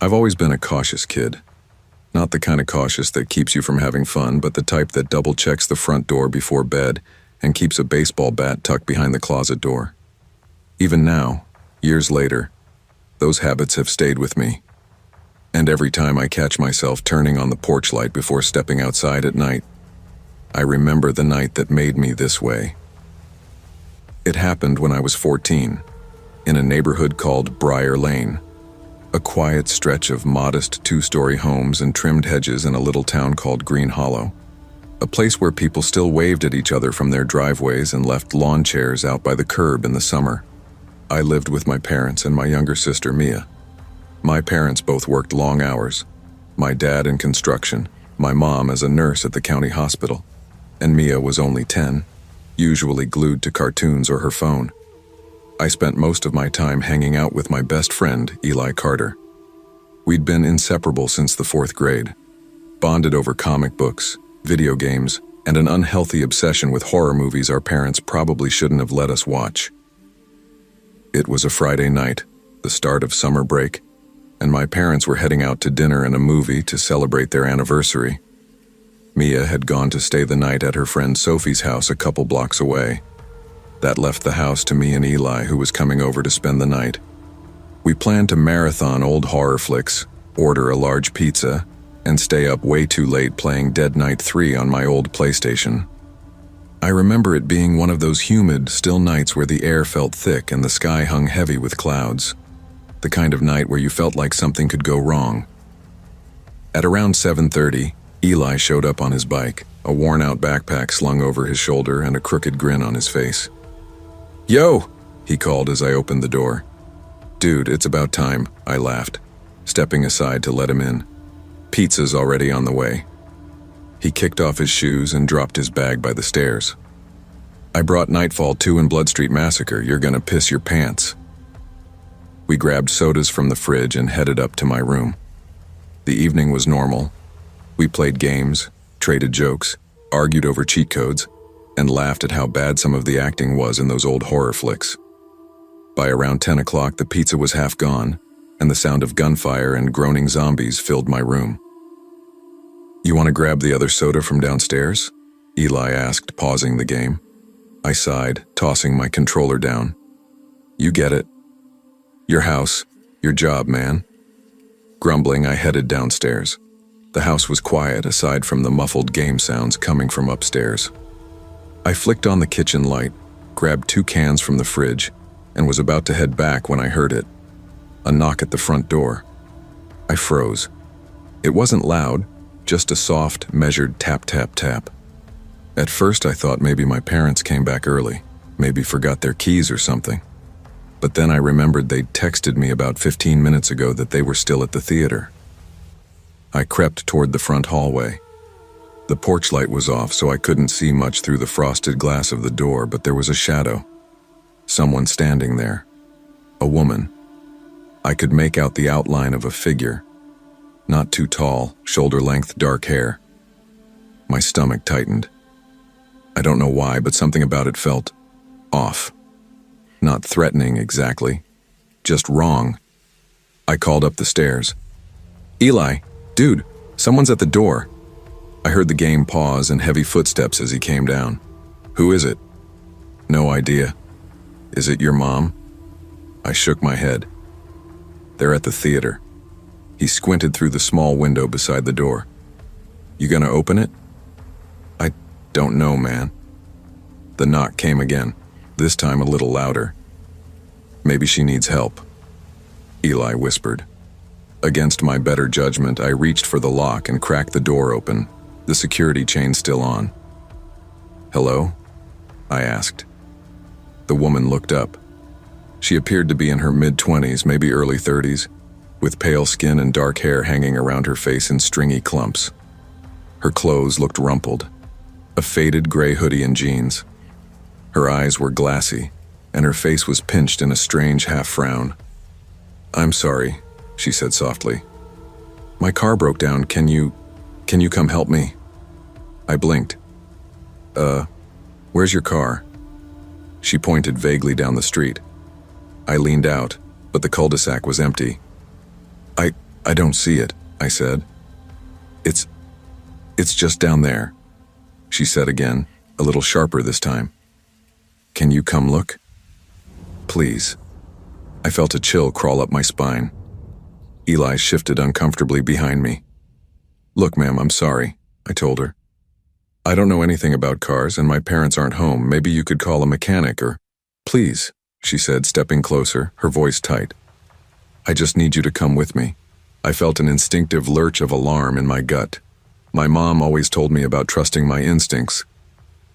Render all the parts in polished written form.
I've always been a cautious kid. Not the kind of cautious that keeps you from having fun, but the type that double-checks the front door before bed and keeps a baseball bat tucked behind the closet door. Even now, years later, those habits have stayed with me. And every time I catch myself turning on the porch light before stepping outside at night, I remember the night that made me this way. It happened when I was 14, in a neighborhood called Briar Lane, a quiet stretch of modest two-story homes and trimmed hedges in a little town called Green Hollow, a place where people still waved at each other from their driveways and left lawn chairs out by the curb in the summer. I lived with my parents and my younger sister, Mia. My parents both worked long hours, my dad in construction, my mom as a nurse at the county hospital, and Mia was only 10, usually glued to cartoons or her phone. I spent most of my time hanging out with my best friend, Eli Carter. We'd been inseparable since the 4th grade, bonded over comic books, video games, and an unhealthy obsession with horror movies our parents probably shouldn't have let us watch. It was a Friday night, the start of summer break, and my parents were heading out to dinner and a movie to celebrate their anniversary. Mia had gone to stay the night at her friend Sophie's house a couple blocks away. That left the house to me and Eli, who was coming over to spend the night. We planned to marathon old horror flicks, order a large pizza, and stay up way too late playing Dead Night 3 on my old PlayStation. I remember it being one of those humid, still nights where the air felt thick and the sky hung heavy with clouds. The kind of night where you felt like something could go wrong. At around 7:30, Eli showed up on his bike, a worn-out backpack slung over his shoulder and a crooked grin on his face. "Yo!" he called as I opened the door. "Dude, it's about time," I laughed, stepping aside to let him in. "Pizza's already on the way." He kicked off his shoes and dropped his bag by the stairs. "I brought Nightfall 2 and Blood Street Massacre. You're gonna piss your pants." We grabbed sodas from the fridge and headed up to my room. The evening was normal. We played games, traded jokes, argued over cheat codes, and laughed at how bad some of the acting was in those old horror flicks. By around 10 o'clock, the pizza was half gone, and the sound of gunfire and groaning zombies filled my room. "You want to grab the other soda from downstairs?" Eli asked, pausing the game. I sighed, tossing my controller down. "You get it. Your house, your job, man." Grumbling, I headed downstairs. The house was quiet aside from the muffled game sounds coming from upstairs. I flicked on the kitchen light, grabbed 2 cans from the fridge, and was about to head back when I heard it. A knock at the front door. I froze. It wasn't loud, just a soft, measured tap, tap, tap. At first I thought maybe my parents came back early, maybe forgot their keys or something. But then I remembered they'd texted me about 15 minutes ago that they were still at the theater. I crept toward the front hallway. The porch light was off, so I couldn't see much through the frosted glass of the door, but there was a shadow. Someone standing there. A woman. I could make out the outline of a figure. Not too tall, shoulder-length dark hair. My stomach tightened. I don't know why, but something about it felt off. Not threatening exactly, just wrong. I called up the stairs. "Eli, dude, someone's at the door." I heard the game pause and heavy footsteps as he came down. "Who is it?" "No idea." "Is it your mom?" I shook my head. "They're at the theater." He squinted through the small window beside the door. "You gonna open it?" "I don't know, man." The knock came again, this time a little louder. "Maybe she needs help," Eli whispered. Against my better judgment, I reached for the lock and cracked the door open, the security chain still on. "Hello?" I asked. The woman looked up. She appeared to be in her mid-20s, maybe early 30s, with pale skin and dark hair hanging around her face in stringy clumps. Her clothes looked rumpled, a faded gray hoodie and jeans. Her eyes were glassy, and her face was pinched in a strange half-frown. "I'm sorry," she said softly. "My car broke down. Can you come help me?" I blinked. Where's your car?" She pointed vaguely down the street. I leaned out, but the cul-de-sac was empty. I don't see it, I said. It's just down there, she said again, a little sharper this time. Can you come look? Please. I felt a chill crawl up my spine. Eli shifted uncomfortably behind me. Look, ma'am, I'm sorry, I told her. I don't know anything about cars and my parents aren't home. Maybe you could call a mechanic or... Please, she said, stepping closer, her voice tight. I just need you to come with me. I felt an instinctive lurch of alarm in my gut. My mom always told me about trusting my instincts,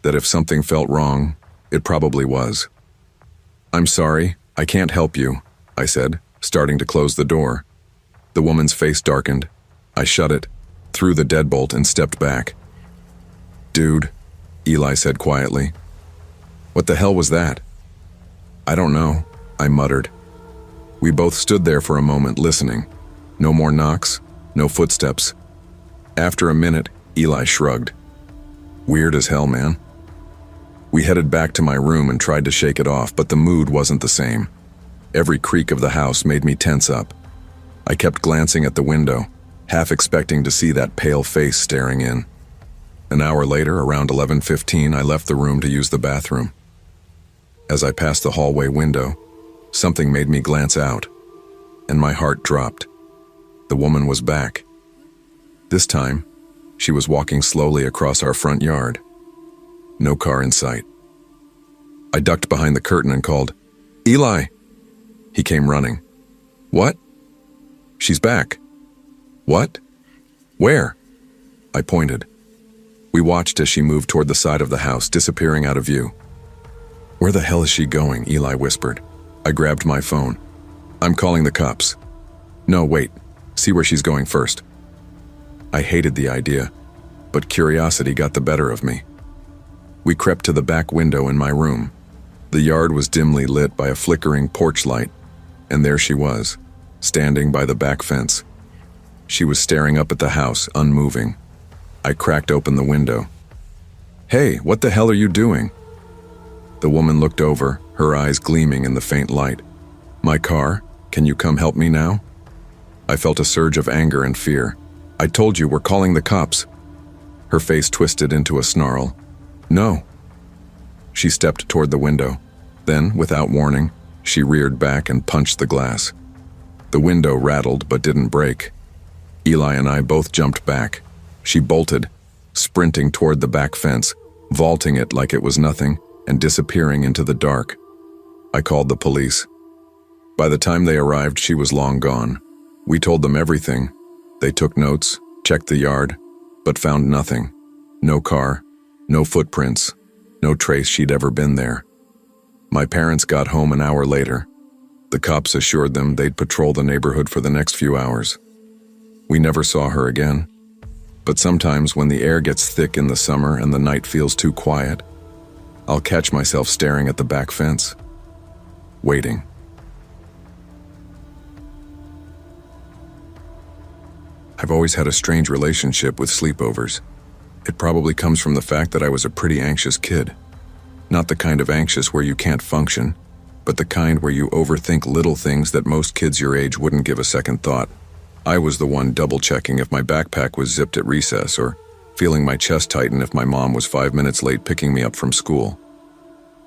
that if something felt wrong, it probably was. I'm sorry, I can't help you, I said, starting to close the door. The woman's face darkened. I shut it, threw the deadbolt, and stepped back. Dude, Eli said quietly. What the hell was that? I don't know, I muttered. We both stood there for a moment listening. No more knocks, no footsteps. After a minute, Eli shrugged. Weird as hell, man. We headed back to my room and tried to shake it off, but the mood wasn't the same. Every creak of the house made me tense up. I kept glancing at the window, half expecting to see that pale face staring in. An hour later, around 11:15, I left the room to use the bathroom. As I passed the hallway window, something made me glance out, and my heart dropped. The woman was back. This time, she was walking slowly across our front yard. No car in sight. I ducked behind the curtain and called, Eli! He came running. What? She's back. What? Where? I pointed. We watched as she moved toward the side of the house, disappearing out of view. Where the hell is she going? Eli whispered. I grabbed my phone. I'm calling the cops. No, wait. See where she's going first. I hated the idea, but curiosity got the better of me. We crept to the back window in my room. The yard was dimly lit by a flickering porch light, and there she was, standing by the back fence. She was staring up at the house, unmoving. I cracked open the window. Hey, what the hell are you doing? The woman looked over, her eyes gleaming in the faint light. My car? Can you come help me now? I felt a surge of anger and fear. I told you, we're calling the cops. Her face twisted into a snarl. No. She stepped toward the window. Then, without warning, she reared back and punched the glass. The window rattled but didn't break. Eli and I both jumped back. She bolted, sprinting toward the back fence, vaulting it like it was nothing, and disappearing into the dark. I called the police. By the time they arrived, she was long gone. We told them everything. They took notes, checked the yard, but found nothing. No car, no footprints, no trace she'd ever been there. My parents got home an hour later. The cops assured them they'd patrol the neighborhood for the next few hours. We never saw her again. But sometimes when the air gets thick in the summer and the night feels too quiet, I'll catch myself staring at the back fence, waiting. I've always had a strange relationship with sleepovers. It probably comes from the fact that I was a pretty anxious kid. Not the kind of anxious where you can't function, but the kind where you overthink little things that most kids your age wouldn't give a second thought. I was the one double-checking if my backpack was zipped at recess, or feeling my chest tighten if my mom was 5 minutes late picking me up from school.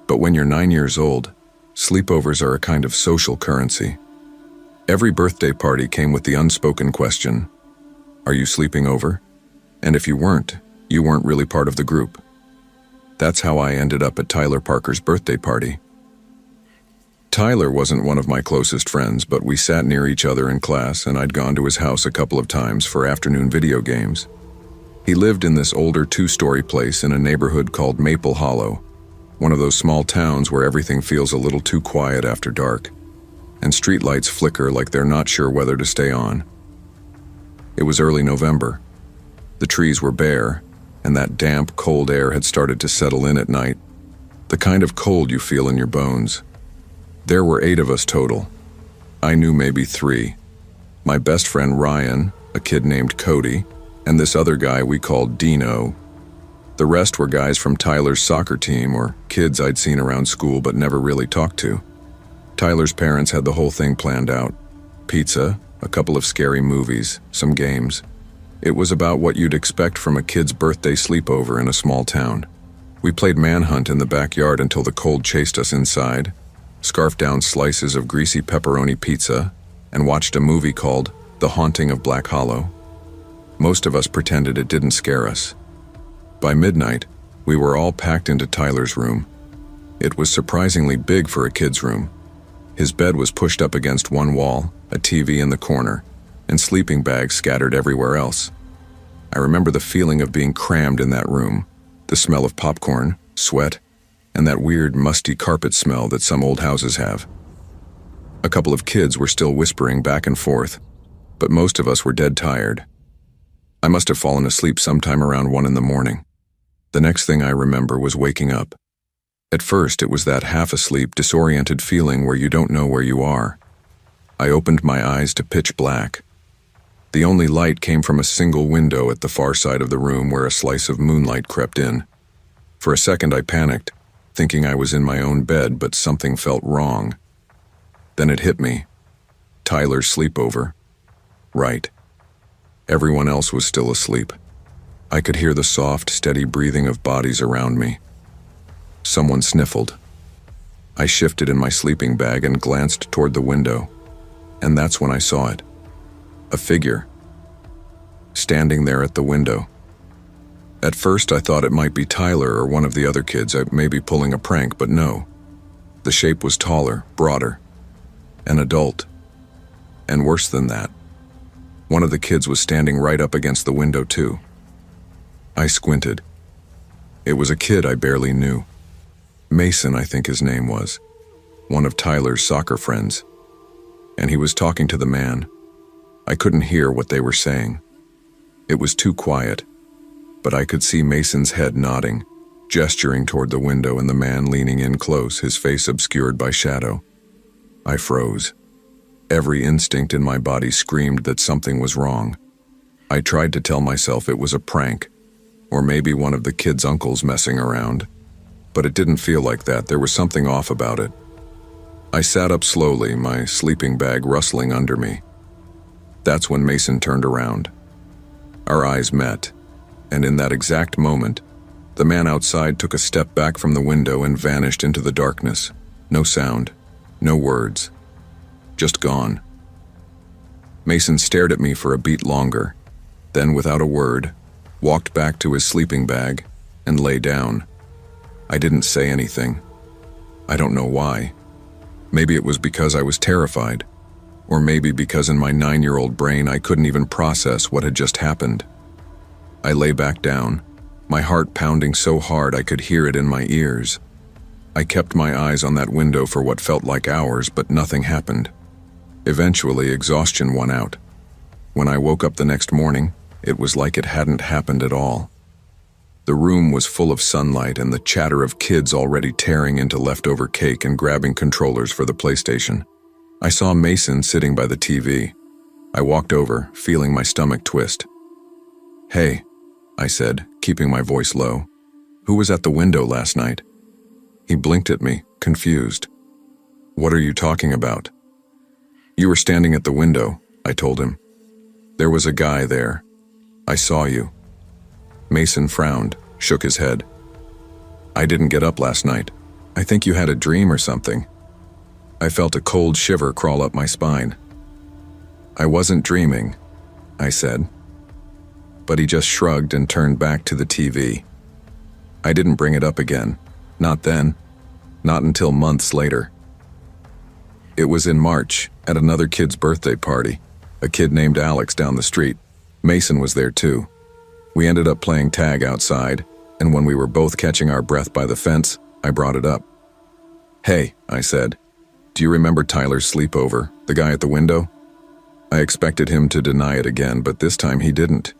But when you're 9 years old, sleepovers are a kind of social currency. Every birthday party came with the unspoken question, are you sleeping over? And if you weren't really part of the group. That's how I ended up at Tyler Parker's birthday party. Tyler wasn't one of my closest friends, but we sat near each other in class, and I'd gone to his house a couple of times for afternoon video games. He lived in this older 2-story place in a neighborhood called Maple Hollow, one of those small towns where everything feels a little too quiet after dark, and streetlights flicker like they're not sure whether to stay on. It was early November. The trees were bare, and that damp, cold air had started to settle in at night, the kind of cold you feel in your bones. There were 8 of us total. I knew maybe 3. My best friend Ryan, a kid named Cody, and this other guy we called Dino. The rest were guys from Tyler's soccer team or kids I'd seen around school but never really talked to. Tyler's parents had the whole thing planned out. Pizza, a couple of scary movies, some games. It was about what you'd expect from a kid's birthday sleepover in a small town. We played manhunt in the backyard until the cold chased us inside, scarfed down slices of greasy pepperoni pizza, and watched a movie called The Haunting of Black Hollow. Most of us pretended it didn't scare us. By midnight, we were all packed into Tyler's room. It was surprisingly big for a kid's room. His bed was pushed up against one wall, a TV in the corner, and sleeping bags scattered everywhere else. I remember the feeling of being crammed in that room, the smell of popcorn, sweat, and that weird musty carpet smell that some old houses have. A couple of kids were still whispering back and forth, but most of us were dead tired. I must have fallen asleep sometime around 1 in the morning. The next thing I remember was waking up. At first, it was that half-asleep, disoriented feeling where you don't know where you are. I opened my eyes to pitch black. The only light came from a single window at the far side of the room where a slice of moonlight crept in. For a second, I panicked, thinking I was in my own bed, but something felt wrong. Then it hit me. Tyler's sleepover. Right. Everyone else was still asleep. I could hear the soft, steady breathing of bodies around me. Someone sniffled. I shifted in my sleeping bag and glanced toward the window, and that's when I saw it. A figure. Standing there at the window. At first I thought it might be Tyler or one of the other kids, maybe pulling a prank, but no. The shape was taller, broader. An adult. And worse than that, one of the kids was standing right up against the window too. I squinted. It was a kid I barely knew. Mason, I think his name was. One of Tyler's soccer friends. And he was talking to the man. I couldn't hear what they were saying. It was too quiet, but I could see Mason's head nodding, gesturing toward the window and the man leaning in close, his face obscured by shadow. I froze. Every instinct in my body screamed that something was wrong. I tried to tell myself it was a prank, or maybe one of the kids' uncles messing around, but it didn't feel like that. There was something off about it. I sat up slowly, my sleeping bag rustling under me. That's when Mason turned around. Our eyes met, and in that exact moment, the man outside took a step back from the window and vanished into the darkness. No sound, no words. Just gone. Mason stared at me for a beat longer, then without a word, walked back to his sleeping bag and lay down. I didn't say anything. I don't know why. Maybe it was because I was terrified, or maybe because in my 9-year-old brain I couldn't even process what had just happened. I lay back down, my heart pounding so hard I could hear it in my ears. I kept my eyes on that window for what felt like hours, but nothing happened. Eventually, exhaustion won out. When I woke up the next morning, it was like it hadn't happened at all. The room was full of sunlight and the chatter of kids already tearing into leftover cake and grabbing controllers for the PlayStation. I saw Mason sitting by the TV. I walked over, feeling my stomach twist. "Hey," I said, keeping my voice low. "Who was at the window last night?" He blinked at me, confused. "What are you talking about?" "You were standing at the window," I told him. "There was a guy there. I saw you." Mason frowned, shook his head. "I didn't get up last night. I think you had a dream or something." I felt a cold shiver crawl up my spine. "I wasn't dreaming," I said. But he just shrugged and turned back to the TV. I didn't bring it up again. Not then. Not until months later. It was in March, at another kid's birthday party. A kid named Alex down the street. Mason was there too. We ended up playing tag outside, and when we were both catching our breath by the fence, I brought it up. "Hey," I said, "do you remember Tyler's sleepover, the guy at the window?" I expected him to deny it again, but this time he didn't.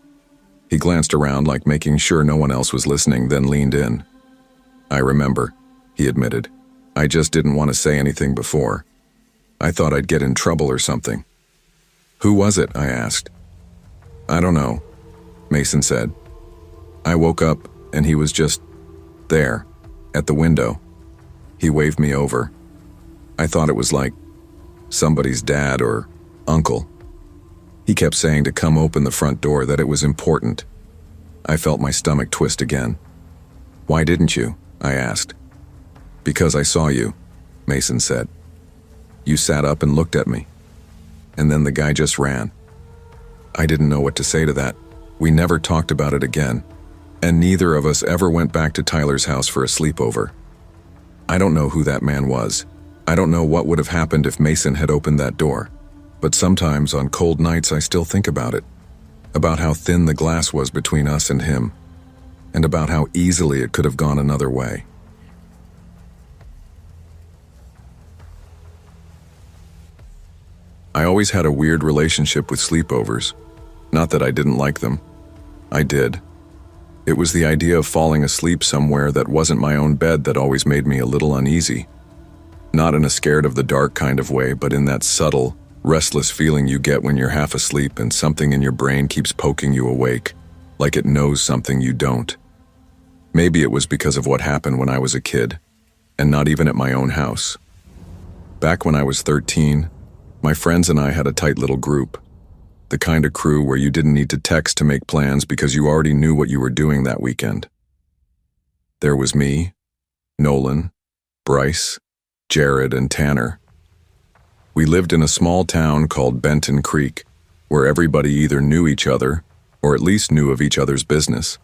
He glanced around like making sure no one else was listening, then leaned in. "I remember," he admitted. "I just didn't want to say anything before. I thought I'd get in trouble or something." "Who was it?" I asked. "I don't know," Mason said. "I woke up and he was just there, at the window." He waved me over. I thought it was like somebody's dad or uncle. He kept saying to come open the front door, that it was important. I felt my stomach twist again. "Why didn't you?" I asked. "Because I saw you," Mason said. "You sat up and looked at me. And then the guy just ran." I didn't know what to say to that. We never talked about it again, and neither of us ever went back to Tyler's house for a sleepover. I don't know who that man was. I don't know what would have happened if Mason had opened that door. But sometimes on cold nights I still think about it. About how thin the glass was between us and him. And about how easily it could have gone another way. I always had a weird relationship with sleepovers. Not that I didn't like them. I did. It was the idea of falling asleep somewhere that wasn't my own bed that always made me a little uneasy. Not in a scared of the dark kind of way, but in that subtle, restless feeling you get when you're half asleep and something in your brain keeps poking you awake, like it knows something you don't. Maybe it was because of what happened when I was a kid, and not even at my own house. Back when I was 13, my friends and I had a tight little group. The kind of crew where you didn't need to text to make plans because you already knew what you were doing that weekend. There was me, Nolan, Bryce, Jared, and Tanner. We lived in a small town called Benton Creek, where everybody either knew each other, or at least knew of each other's business.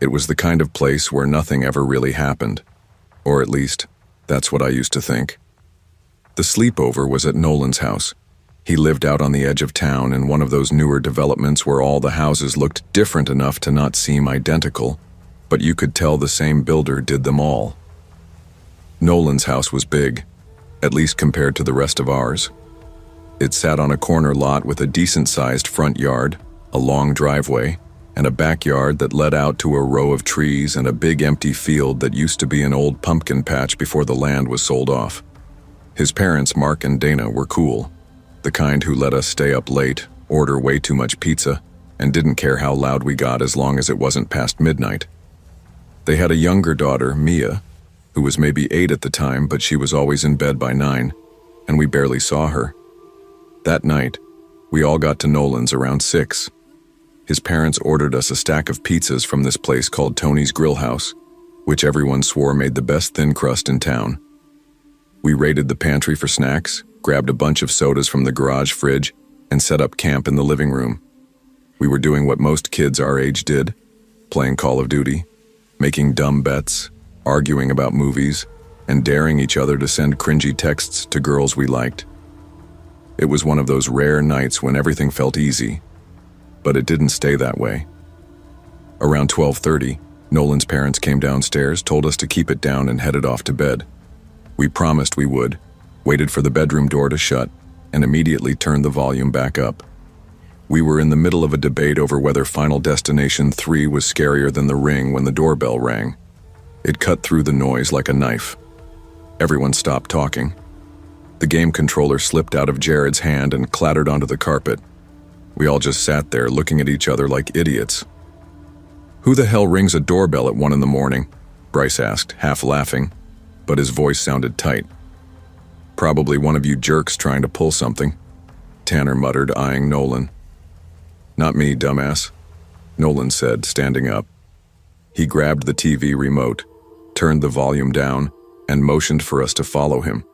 It was the kind of place where nothing ever really happened, or at least, that's what I used to think. The sleepover was at Nolan's house. He lived out on the edge of town in one of those newer developments where all the houses looked different enough to not seem identical, but you could tell the same builder did them all. Nolan's house was big, at least compared to the rest of ours. It sat on a corner lot with a decent-sized front yard, a long driveway, and a backyard that led out to a row of trees and a big empty field that used to be an old pumpkin patch before the land was sold off. His parents, Mark and Dana, were cool. The kind who let us stay up late, order way too much pizza, and didn't care how loud we got as long as it wasn't past midnight. They had a younger daughter, Mia, who was maybe 8 at the time, but she was always in bed by 9, and we barely saw her. That night, we all got to Nolan's around 6. His parents ordered us a stack of pizzas from this place called Tony's Grill House, which everyone swore made the best thin crust in town. We raided the pantry for snacks, grabbed a bunch of sodas from the garage fridge, and set up camp in the living room. We were doing what most kids our age did, playing Call of Duty, making dumb bets, arguing about movies, and daring each other to send cringy texts to girls we liked. It was one of those rare nights when everything felt easy, but it didn't stay that way. Around 12:30, Nolan's parents came downstairs, told us to keep it down, and headed off to bed. We promised we would, waited for the bedroom door to shut, and immediately turned the volume back up. We were in the middle of a debate over whether Final Destination 3 was scarier than The Ring when the doorbell rang. It cut through the noise like a knife. Everyone stopped talking. The game controller slipped out of Jared's hand and clattered onto the carpet. We all just sat there looking at each other like idiots. "Who the hell rings a doorbell at 1 in the morning?" Bryce asked, half laughing, but his voice sounded tight. "Probably one of you jerks trying to pull something," Tanner muttered, eyeing Nolan. "Not me, dumbass," Nolan said, standing up. He grabbed the TV remote, turned the volume down, and motioned for us to follow him.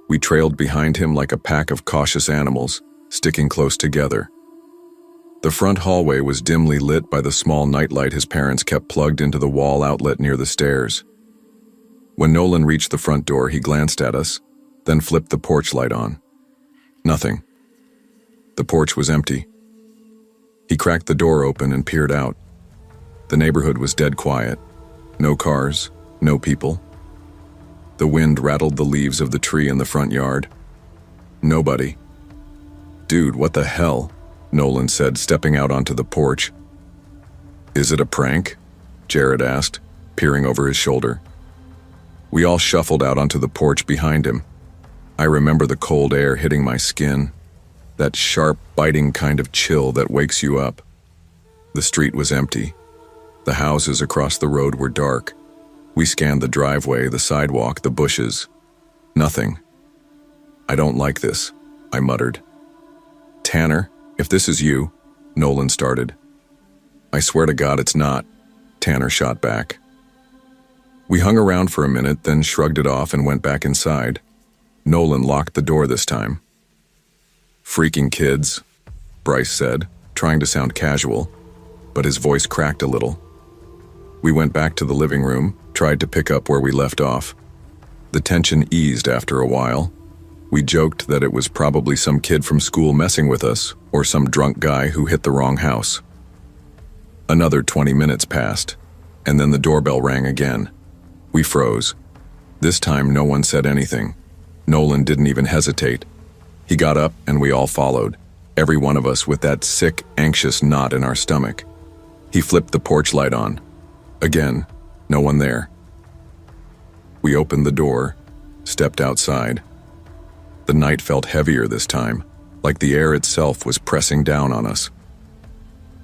We trailed behind him like a pack of cautious animals, sticking close together. The front hallway was dimly lit by the small nightlight his parents kept plugged into the wall outlet near the stairs. When Nolan reached the front door, he glanced at us, then flipped the porch light on. Nothing. The porch was empty. He cracked the door open and peered out. The neighborhood was dead quiet. No cars, no people. The wind rattled the leaves of the tree in the front yard. Nobody. "Dude, what the hell?" Nolan said, stepping out onto the porch. "Is it a prank?" Jared asked, peering over his shoulder. We all shuffled out onto the porch behind him. I remember the cold air hitting my skin, that sharp, biting kind of chill that wakes you up. The street was empty. The houses across the road were dark. We scanned the driveway, the sidewalk, the bushes. Nothing. "I don't like this," I muttered. "Tanner," "If this is you," Nolan started. "I swear to God it's not," Tanner shot back. We hung around for a minute, then shrugged it off and went back inside. Nolan locked the door this time. "Freaking kids," Bryce said, trying to sound casual, but his voice cracked a little. We went back to the living room, tried to pick up where we left off. The tension eased after a while. We joked that it was probably some kid from school messing with us, or some drunk guy who hit the wrong house. Another 20 minutes passed, and then the doorbell rang again. We froze. This time no one said anything. Nolan didn't even hesitate. He got up and we all followed, every one of us with that sick, anxious knot in our stomach. He flipped the porch light on. Again, no one there. We opened the door, stepped outside. The night felt heavier this time, like the air itself was pressing down on us.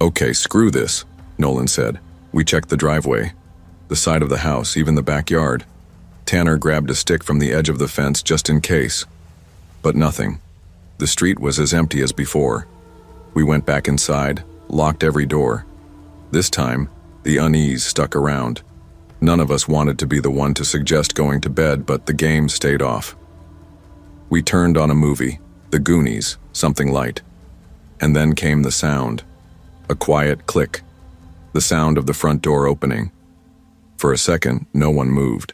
"Okay, screw this," Nolan said. We checked the driveway, the side of the house, even the backyard. Tanner grabbed a stick from the edge of the fence just in case. But nothing. The street was as empty as before. We went back inside, locked every door. This time, the unease stuck around. None of us wanted to be the one to suggest going to bed, but the game stayed off. We turned on a movie, The Goonies, something light. And then came the sound. A quiet click. The sound of the front door opening. For a second, no one moved.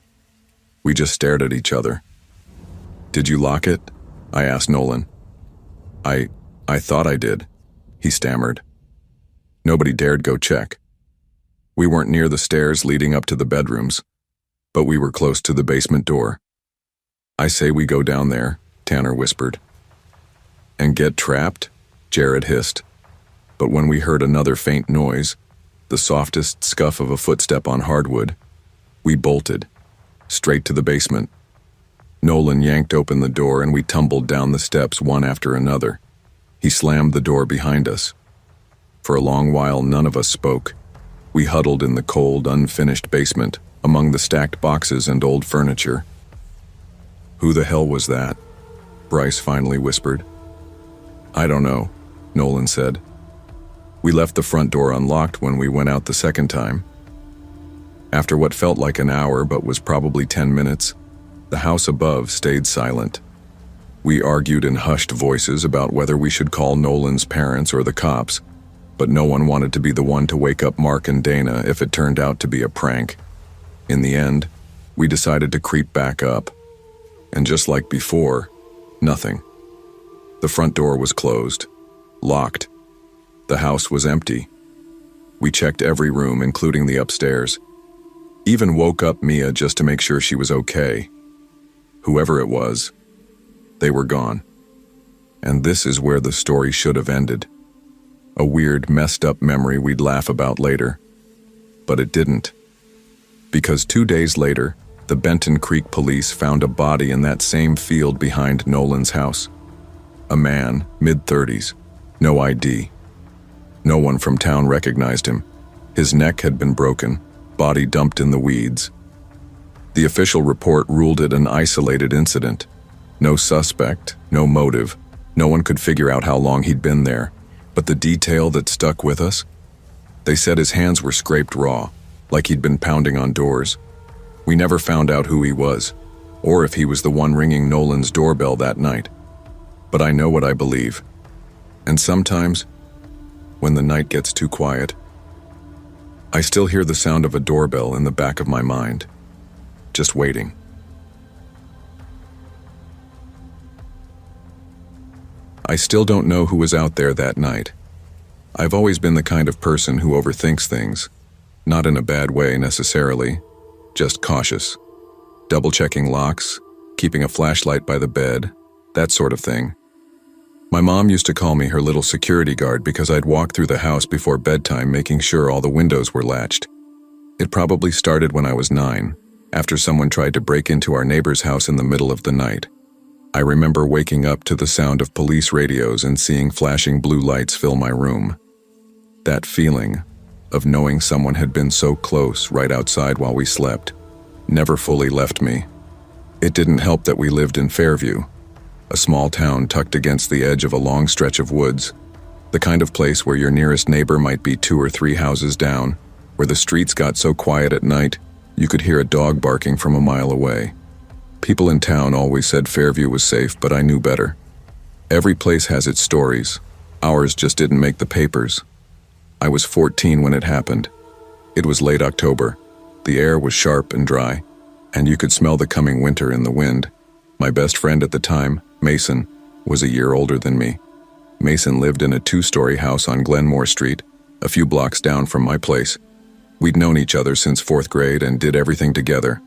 We just stared at each other. "Did you lock it?" I asked Nolan. I thought I did," he stammered. Nobody dared go check. We weren't near the stairs leading up to the bedrooms, but we were close to the basement door. "I say we go down there," Tanner whispered. "And get trapped?" Jared hissed. But when we heard another faint noise, the softest scuff of a footstep on hardwood, we bolted, straight to the basement. Nolan yanked open the door and we tumbled down the steps one after another. He slammed the door behind us. For a long while, none of us spoke. We huddled in the cold, unfinished basement, among the stacked boxes and old furniture. "Who the hell was that?" Bryce finally whispered. "I don't know," Nolan said. We left the front door unlocked when we went out the second time. After what felt like an hour but was probably 10 minutes, the house above stayed silent. We argued in hushed voices about whether we should call Nolan's parents or the cops, but no one wanted to be the one to wake up Mark and Dana if it turned out to be a prank. In the end, we decided to creep back up. And just like before, nothing. The front door was closed, locked. The house was empty. We checked every room, including the upstairs. Even woke up Mia just to make sure she was okay. Whoever it was, they were gone. And this is where the story should have ended. A weird, messed up memory we'd laugh about later. But it didn't. Because 2 days later, the Benton Creek police found a body in that same field behind Nolan's house. A man, mid-30s, no ID. No one from town recognized him. His neck had been broken, body dumped in the weeds. The official report ruled it an isolated incident. No suspect, no motive. No one could figure out how long he'd been there. But the detail that stuck with us? They said his hands were scraped raw, like he'd been pounding on doors. We never found out who he was, or if he was the one ringing Nolan's doorbell that night. But I know what I believe. And sometimes, when the night gets too quiet, I still hear the sound of a doorbell in the back of my mind, just waiting. I still don't know who was out there that night. I've always been the kind of person who overthinks things, not in a bad way necessarily, just cautious. Double-checking locks, keeping a flashlight by the bed, that sort of thing. My mom used to call me her little security guard because I'd walk through the house before bedtime making sure all the windows were latched. It probably started when I was 9, after someone tried to break into our neighbor's house in the middle of the night. I remember waking up to the sound of police radios and seeing flashing blue lights fill my room. That feeling of knowing someone had been so close right outside while we slept never fully left me. It didn't help that we lived in Fairview, a small town tucked against the edge of a long stretch of woods. The kind of place where your nearest neighbor might be 2 or 3 houses down, where the streets got so quiet at night you could hear a dog barking from a mile away. People in town always said Fairview was safe, but I knew better. Every place has its stories. Ours just didn't make the papers. I was 14 when it happened. It was late October. The air was sharp and dry, and you could smell the coming winter in the wind. My best friend at the time, Mason, was a year older than me. Mason lived in a 2-story house on Glenmore Street, a few blocks down from my place. We'd known each other since 4th grade and did everything together.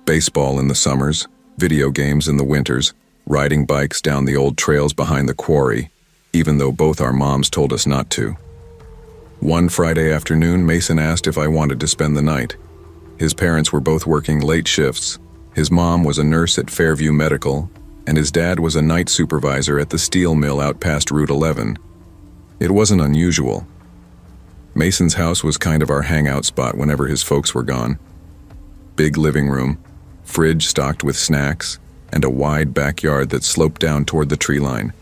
Baseball in the summers, video games in the winters, riding bikes down the old trails behind the quarry, even though both our moms told us not to. One Friday afternoon, Mason asked if I wanted to spend the night. His parents were both working late shifts. His mom was a nurse at Fairview Medical, and his dad was a night supervisor at the steel mill out past Route 11. It wasn't unusual. Mason's house was kind of our hangout spot whenever his folks were gone. Big living room, fridge stocked with snacks, and a wide backyard that sloped down toward the tree line.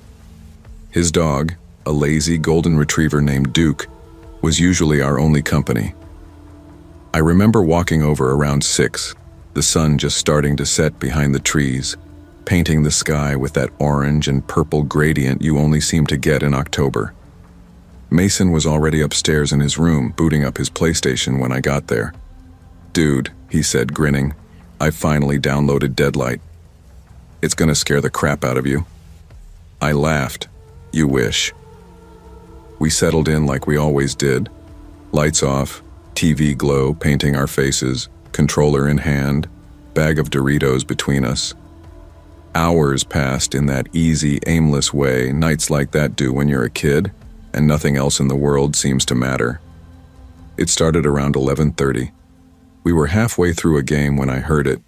His dog, a lazy golden retriever named Duke, was usually our only company. I remember walking over around 6, the sun just starting to set behind the trees, painting the sky with that orange and purple gradient you only seem to get in October. Mason was already upstairs in his room, booting up his PlayStation when I got there. "Dude," he said, grinning, "I finally downloaded Deadlight. It's gonna scare the crap out of you." I laughed. "You wish." We settled in like we always did. Lights off, TV glow painting our faces, controller in hand, bag of Doritos between us. Hours passed in that easy, aimless way nights like that do when you're a kid, and nothing else in the world seems to matter. It started around 11:30. We were halfway through a game when I heard it,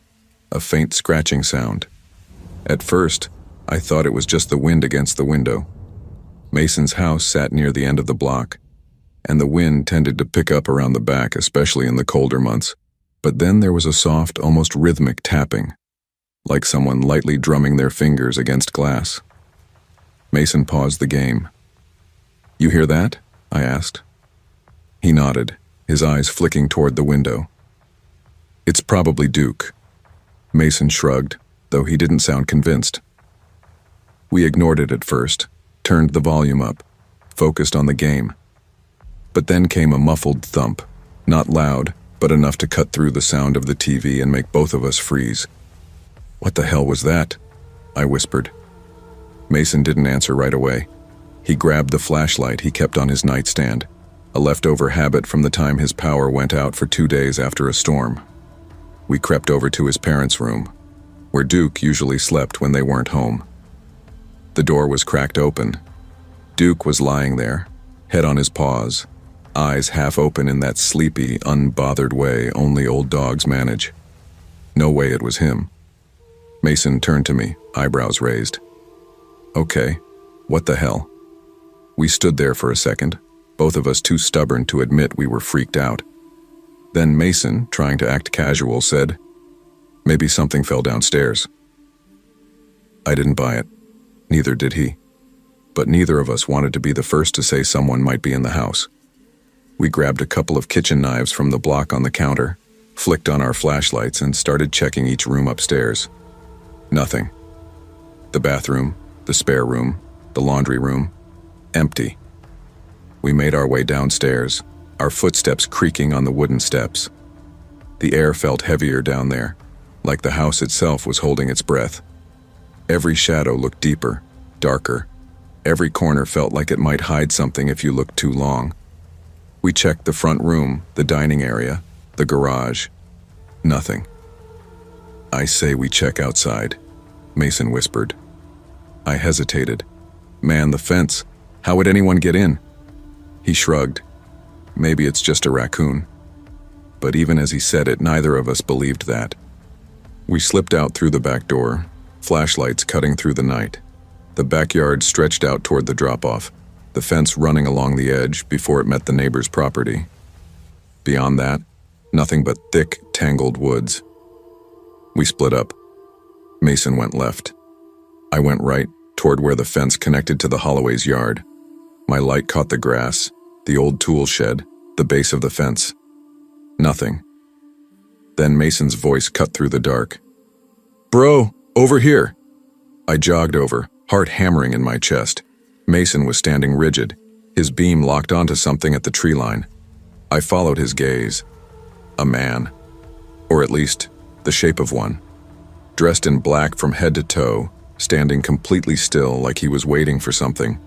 a faint scratching sound. At first, I thought it was just the wind against the window. Mason's house sat near the end of the block, and the wind tended to pick up around the back, especially in the colder months. But then there was a soft, almost rhythmic tapping, like someone lightly drumming their fingers against glass. Mason paused the game. "You hear that?" I asked. He nodded, his eyes flicking toward the window. "It's probably Duke." Mason shrugged, though he didn't sound convinced. We ignored it at first, turned the volume up, focused on the game. But then came a muffled thump, not loud, but enough to cut through the sound of the TV and make both of us freeze. "What the hell was that?" I whispered. Mason didn't answer right away. He grabbed the flashlight he kept on his nightstand, a leftover habit from the time his power went out for 2 days after a storm. We crept over to his parents' room, where Duke usually slept when they weren't home. The door was cracked open. Duke was lying there, head on his paws, eyes half open in that sleepy, unbothered way only old dogs manage. No way it was him. Mason turned to me, eyebrows raised. "Okay, what the hell?" We stood there for a second, both of us too stubborn to admit we were freaked out. Then Mason, trying to act casual, said, "Maybe something fell downstairs." I didn't buy it. Neither did he. But neither of us wanted to be the first to say someone might be in the house. We grabbed a couple of kitchen knives from the block on the counter, flicked on our flashlights, and started checking each room upstairs. Nothing. The bathroom, the spare room, the laundry room, empty. We made our way downstairs, our footsteps creaking on the wooden steps. The air felt heavier down there, like the house itself was holding its breath. Every shadow looked deeper, darker. Every corner felt like it might hide something if you looked too long. We checked the front room, the dining area, the garage. Nothing. "I say we check outside," Mason whispered. I hesitated. "Man, the fence. How would anyone get in?" He shrugged. "Maybe it's just a raccoon." But even as he said it, neither of us believed that. We slipped out through the back door, flashlights cutting through the night. The backyard stretched out toward the drop-off, the fence running along the edge before it met the neighbor's property. Beyond that, nothing but thick, tangled woods. We split up. Mason went left. I went right, toward where the fence connected to the Holloway's yard. My light caught the grass, the old tool shed, the base of the fence. Nothing. Then Mason's voice cut through the dark. "Bro, over here!" I jogged over, heart hammering in my chest. Mason was standing rigid, his beam locked onto something at the tree line. I followed his gaze. A man. Or at least, the shape of one. Dressed in black from head to toe, standing completely still like he was waiting for something.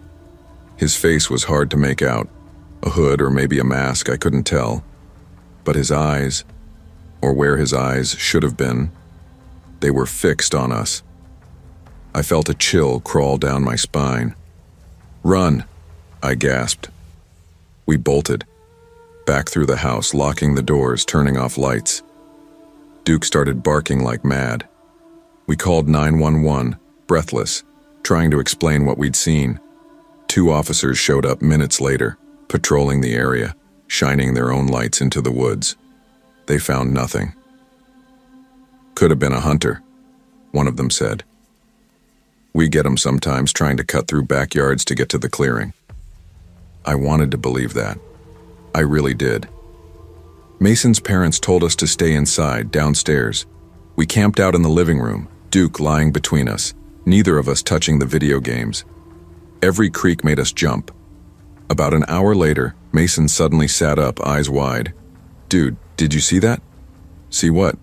His face was hard to make out. A hood or maybe a mask, I couldn't tell. But his eyes, or where his eyes should have been, they were fixed on us. I felt a chill crawl down my spine. "Run!" I gasped. We bolted. Back through the house, locking the doors, turning off lights. Duke started barking like mad. We called 911, breathless, trying to explain what we'd seen. 2 officers showed up minutes later, patrolling the area, shining their own lights into the woods. They found nothing. "Could have been a hunter," one of them said. "We get 'em sometimes trying to cut through backyards to get to the clearing." I wanted to believe that. I really did. Mason's parents told us to stay inside, downstairs. We camped out in the living room, Duke lying between us, neither of us touching the video games. Every creak made us jump. About an hour later, Mason suddenly sat up, eyes wide. "Dude, did you see that?" "See what?"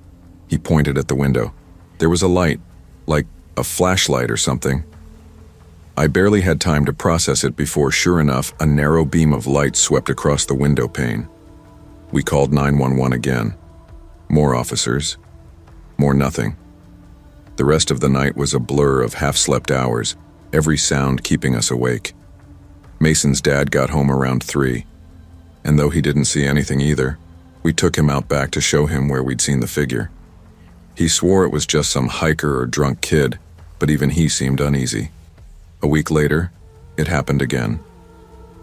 He pointed at the window. There was a light, like a flashlight or something. I barely had time to process it before, sure enough, a narrow beam of light swept across the window pane. We called 911 again. More officers. More nothing. The rest of the night was a blur of half-slept hours, every sound keeping us awake. Mason's dad got home around 3, and though he didn't see anything either, we took him out back to show him where we'd seen the figure. He swore it was just some hiker or drunk kid, but even he seemed uneasy. A week later, it happened again.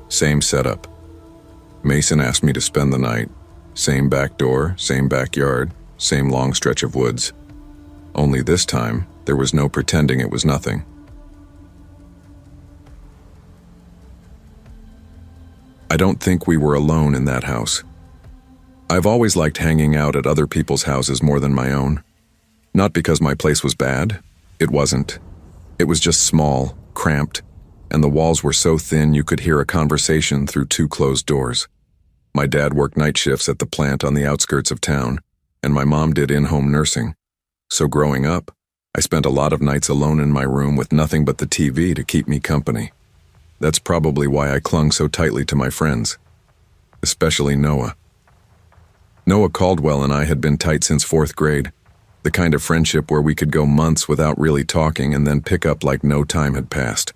Same setup. Mason asked me to spend the night. Same back door, same backyard, same long stretch of woods. Only this time, there was no pretending it was nothing. I don't think we were alone in that house. I've always liked hanging out at other people's houses more than my own. Not because my place was bad. It wasn't. It was just small, cramped, and the walls were so thin you could hear a conversation through 2 closed doors. My dad worked night shifts at the plant on the outskirts of town, and my mom did in-home nursing. So growing up, I spent a lot of nights alone in my room with nothing but the TV to keep me company. That's probably why I clung so tightly to my friends, especially Noah. Noah Caldwell and I had been tight since 4th grade, the kind of friendship where we could go months without really talking and then pick up like no time had passed.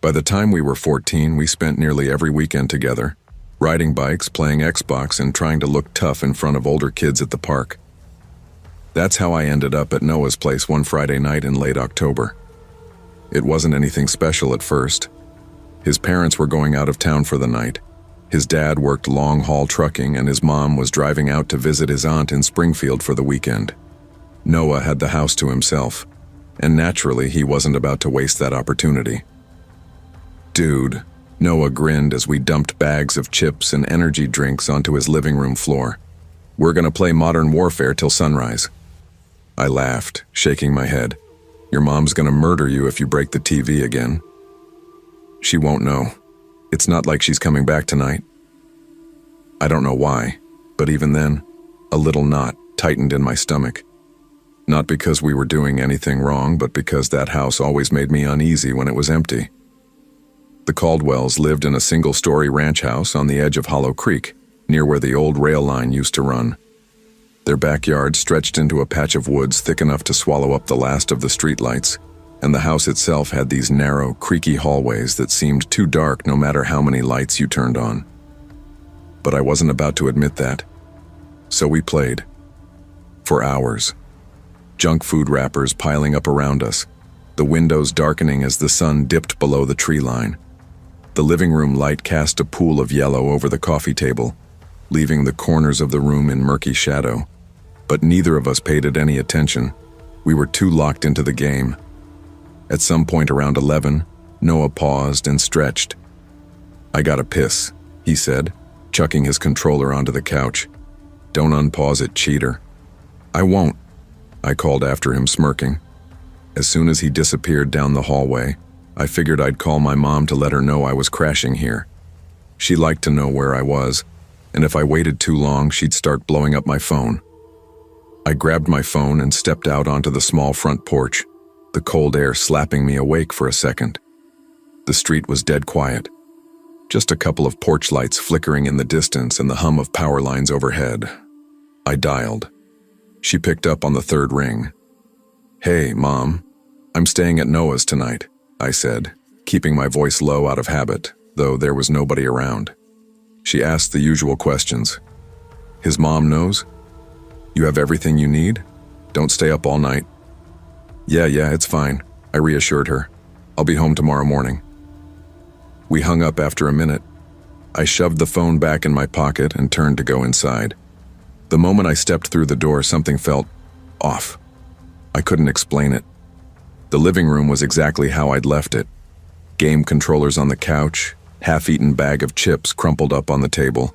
By the time we were 14, we spent nearly every weekend together, riding bikes, playing Xbox, and trying to look tough in front of older kids at the park. That's how I ended up at Noah's place one Friday night in late October. It wasn't anything special at first. His parents were going out of town for the night. His dad worked long-haul trucking, and his mom was driving out to visit his aunt in Springfield for the weekend. Noah had the house to himself, and naturally he wasn't about to waste that opportunity. "Dude," Noah grinned as we dumped bags of chips and energy drinks onto his living room floor. "We're gonna play Modern Warfare till sunrise." I laughed, shaking my head. "Your mom's gonna murder you if you break the TV again." "She won't know. It's not like she's coming back tonight." I don't know why, but even then, a little knot tightened in my stomach. Not because we were doing anything wrong, but because that house always made me uneasy when it was empty. The Caldwells lived in a single-story ranch house on the edge of Hollow Creek, near where the old rail line used to run. Their backyard stretched into a patch of woods thick enough to swallow up the last of the streetlights, and the house itself had these narrow, creaky hallways that seemed too dark no matter how many lights you turned on. But I wasn't about to admit that. So we played. For hours. Junk food wrappers piling up around us, the windows darkening as the sun dipped below the tree line. The living room light cast a pool of yellow over the coffee table, leaving the corners of the room in murky shadow. But neither of us paid it any attention. We were too locked into the game. At some point around 11, Noah paused and stretched. "I gotta piss," he said, chucking his controller onto the couch. "Don't unpause it, cheater." "I won't," I called after him, smirking. As soon as he disappeared down the hallway, I figured I'd call my mom to let her know I was crashing here. She liked to know where I was, and if I waited too long, she'd start blowing up my phone. I grabbed my phone and stepped out onto the small front porch, the cold air slapping me awake for a second. The street was dead quiet. Just a couple of porch lights flickering in the distance and the hum of power lines overhead. I dialed. She picked up on the third ring. "Hey, Mom. I'm staying at Noah's tonight," I said, keeping my voice low out of habit, though there was nobody around. She asked the usual questions. "His mom knows? You have everything you need? Don't stay up all night." Yeah, it's fine," I reassured her. "I'll be home tomorrow morning." We hung up after a minute. I shoved the phone back in my pocket and turned to go inside. The moment I stepped through the door, something felt off. I couldn't explain it. The living room was exactly how I'd left it. Game controllers on the couch, half-eaten bag of chips crumpled up on the table.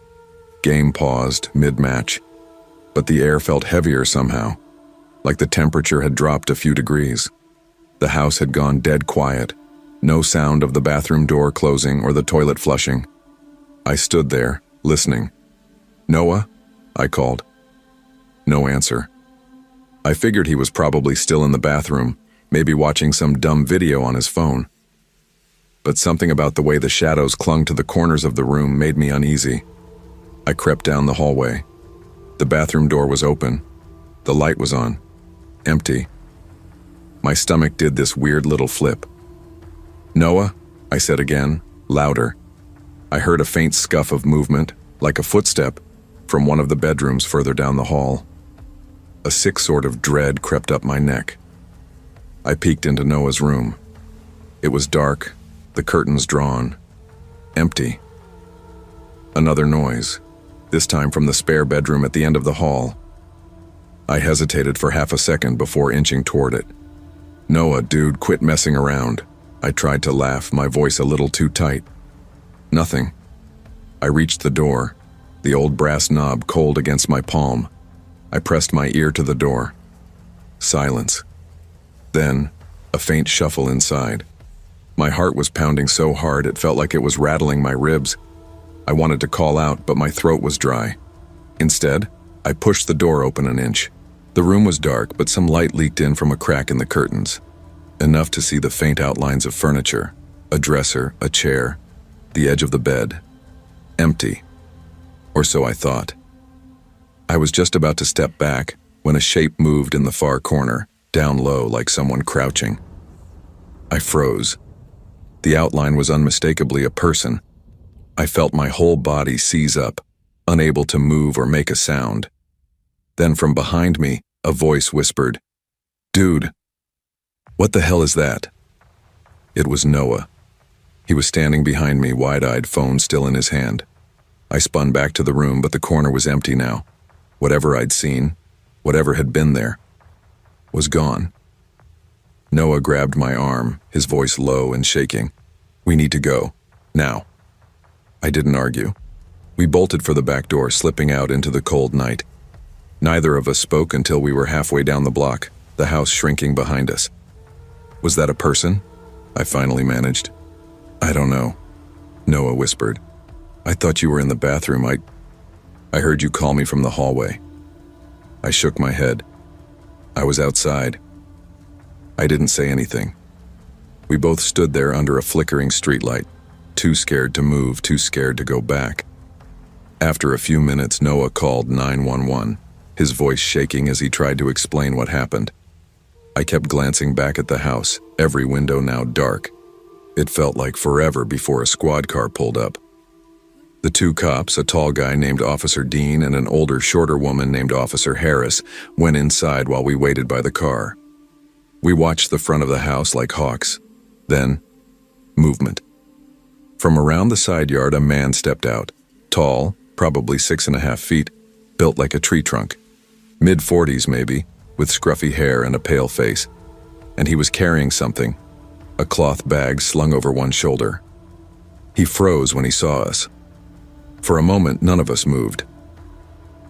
Game paused, mid-match. But the air felt heavier somehow, like the temperature had dropped a few degrees. The house had gone dead quiet. No sound of the bathroom door closing or the toilet flushing. I stood there, listening. "Noah?" I called. No answer. I figured he was probably still in the bathroom, maybe watching some dumb video on his phone. But something about the way the shadows clung to the corners of the room made me uneasy. I crept down the hallway. The bathroom door was open. The light was on. Empty. My stomach did this weird little flip. "Noah?" I said again, louder. I heard a faint scuff of movement, like a footstep, from one of the bedrooms further down the hall. A sick sort of dread crept up my neck. I peeked into Noah's room. It was dark, the curtains drawn, empty. Another noise, this time from the spare bedroom at the end of the hall. I hesitated for half a second before inching toward it. "Noah, dude, quit messing around." I tried to laugh, my voice a little too tight. Nothing. I reached the door, the old brass knob cold against my palm. I pressed my ear to the door. Silence. Then, a faint shuffle inside. My heart was pounding so hard it felt like it was rattling my ribs. I wanted to call out, but my throat was dry. Instead, I pushed the door open an inch. The room was dark, but some light leaked in from a crack in the curtains. Enough to see the faint outlines of furniture, a dresser, a chair, the edge of the bed. Empty. Or so I thought. I was just about to step back when a shape moved in the far corner, down low like someone crouching. I froze. The outline was unmistakably a person. I felt my whole body seize up, unable to move or make a sound. Then from behind me, a voice whispered, "Dude, what the hell is that?" It was Noah. He was standing behind me, wide-eyed, phone still in his hand. I spun back to the room, but the corner was empty now. Whatever I'd seen, whatever had been there, was gone. Noah grabbed my arm, his voice low and shaking. "We need to go. Now." I didn't argue. We bolted for the back door, slipping out into the cold night. Neither of us spoke until we were halfway down the block, the house shrinking behind us. "Was that a person?" I finally managed. "I don't know," Noah whispered. "I thought you were in the bathroom. I heard you call me from the hallway." I shook my head. I was outside. I didn't say anything. We both stood there under a flickering streetlight, too scared to move, too scared to go back. After a few minutes, Noah called 911, his voice shaking as he tried to explain what happened. I kept glancing back at the house, every window now dark. It felt like forever before a squad car pulled up. The two cops, a tall guy named Officer Dean and an older, shorter woman named Officer Harris, went inside while we waited by the car. We watched the front of the house like hawks. Then, movement. From around the side yard, a man stepped out. Tall, probably 6.5 feet, built like a tree trunk. Mid-40s maybe, with scruffy hair and a pale face. And he was carrying something, a cloth bag slung over one shoulder. He froze when he saw us. For a moment, none of us moved.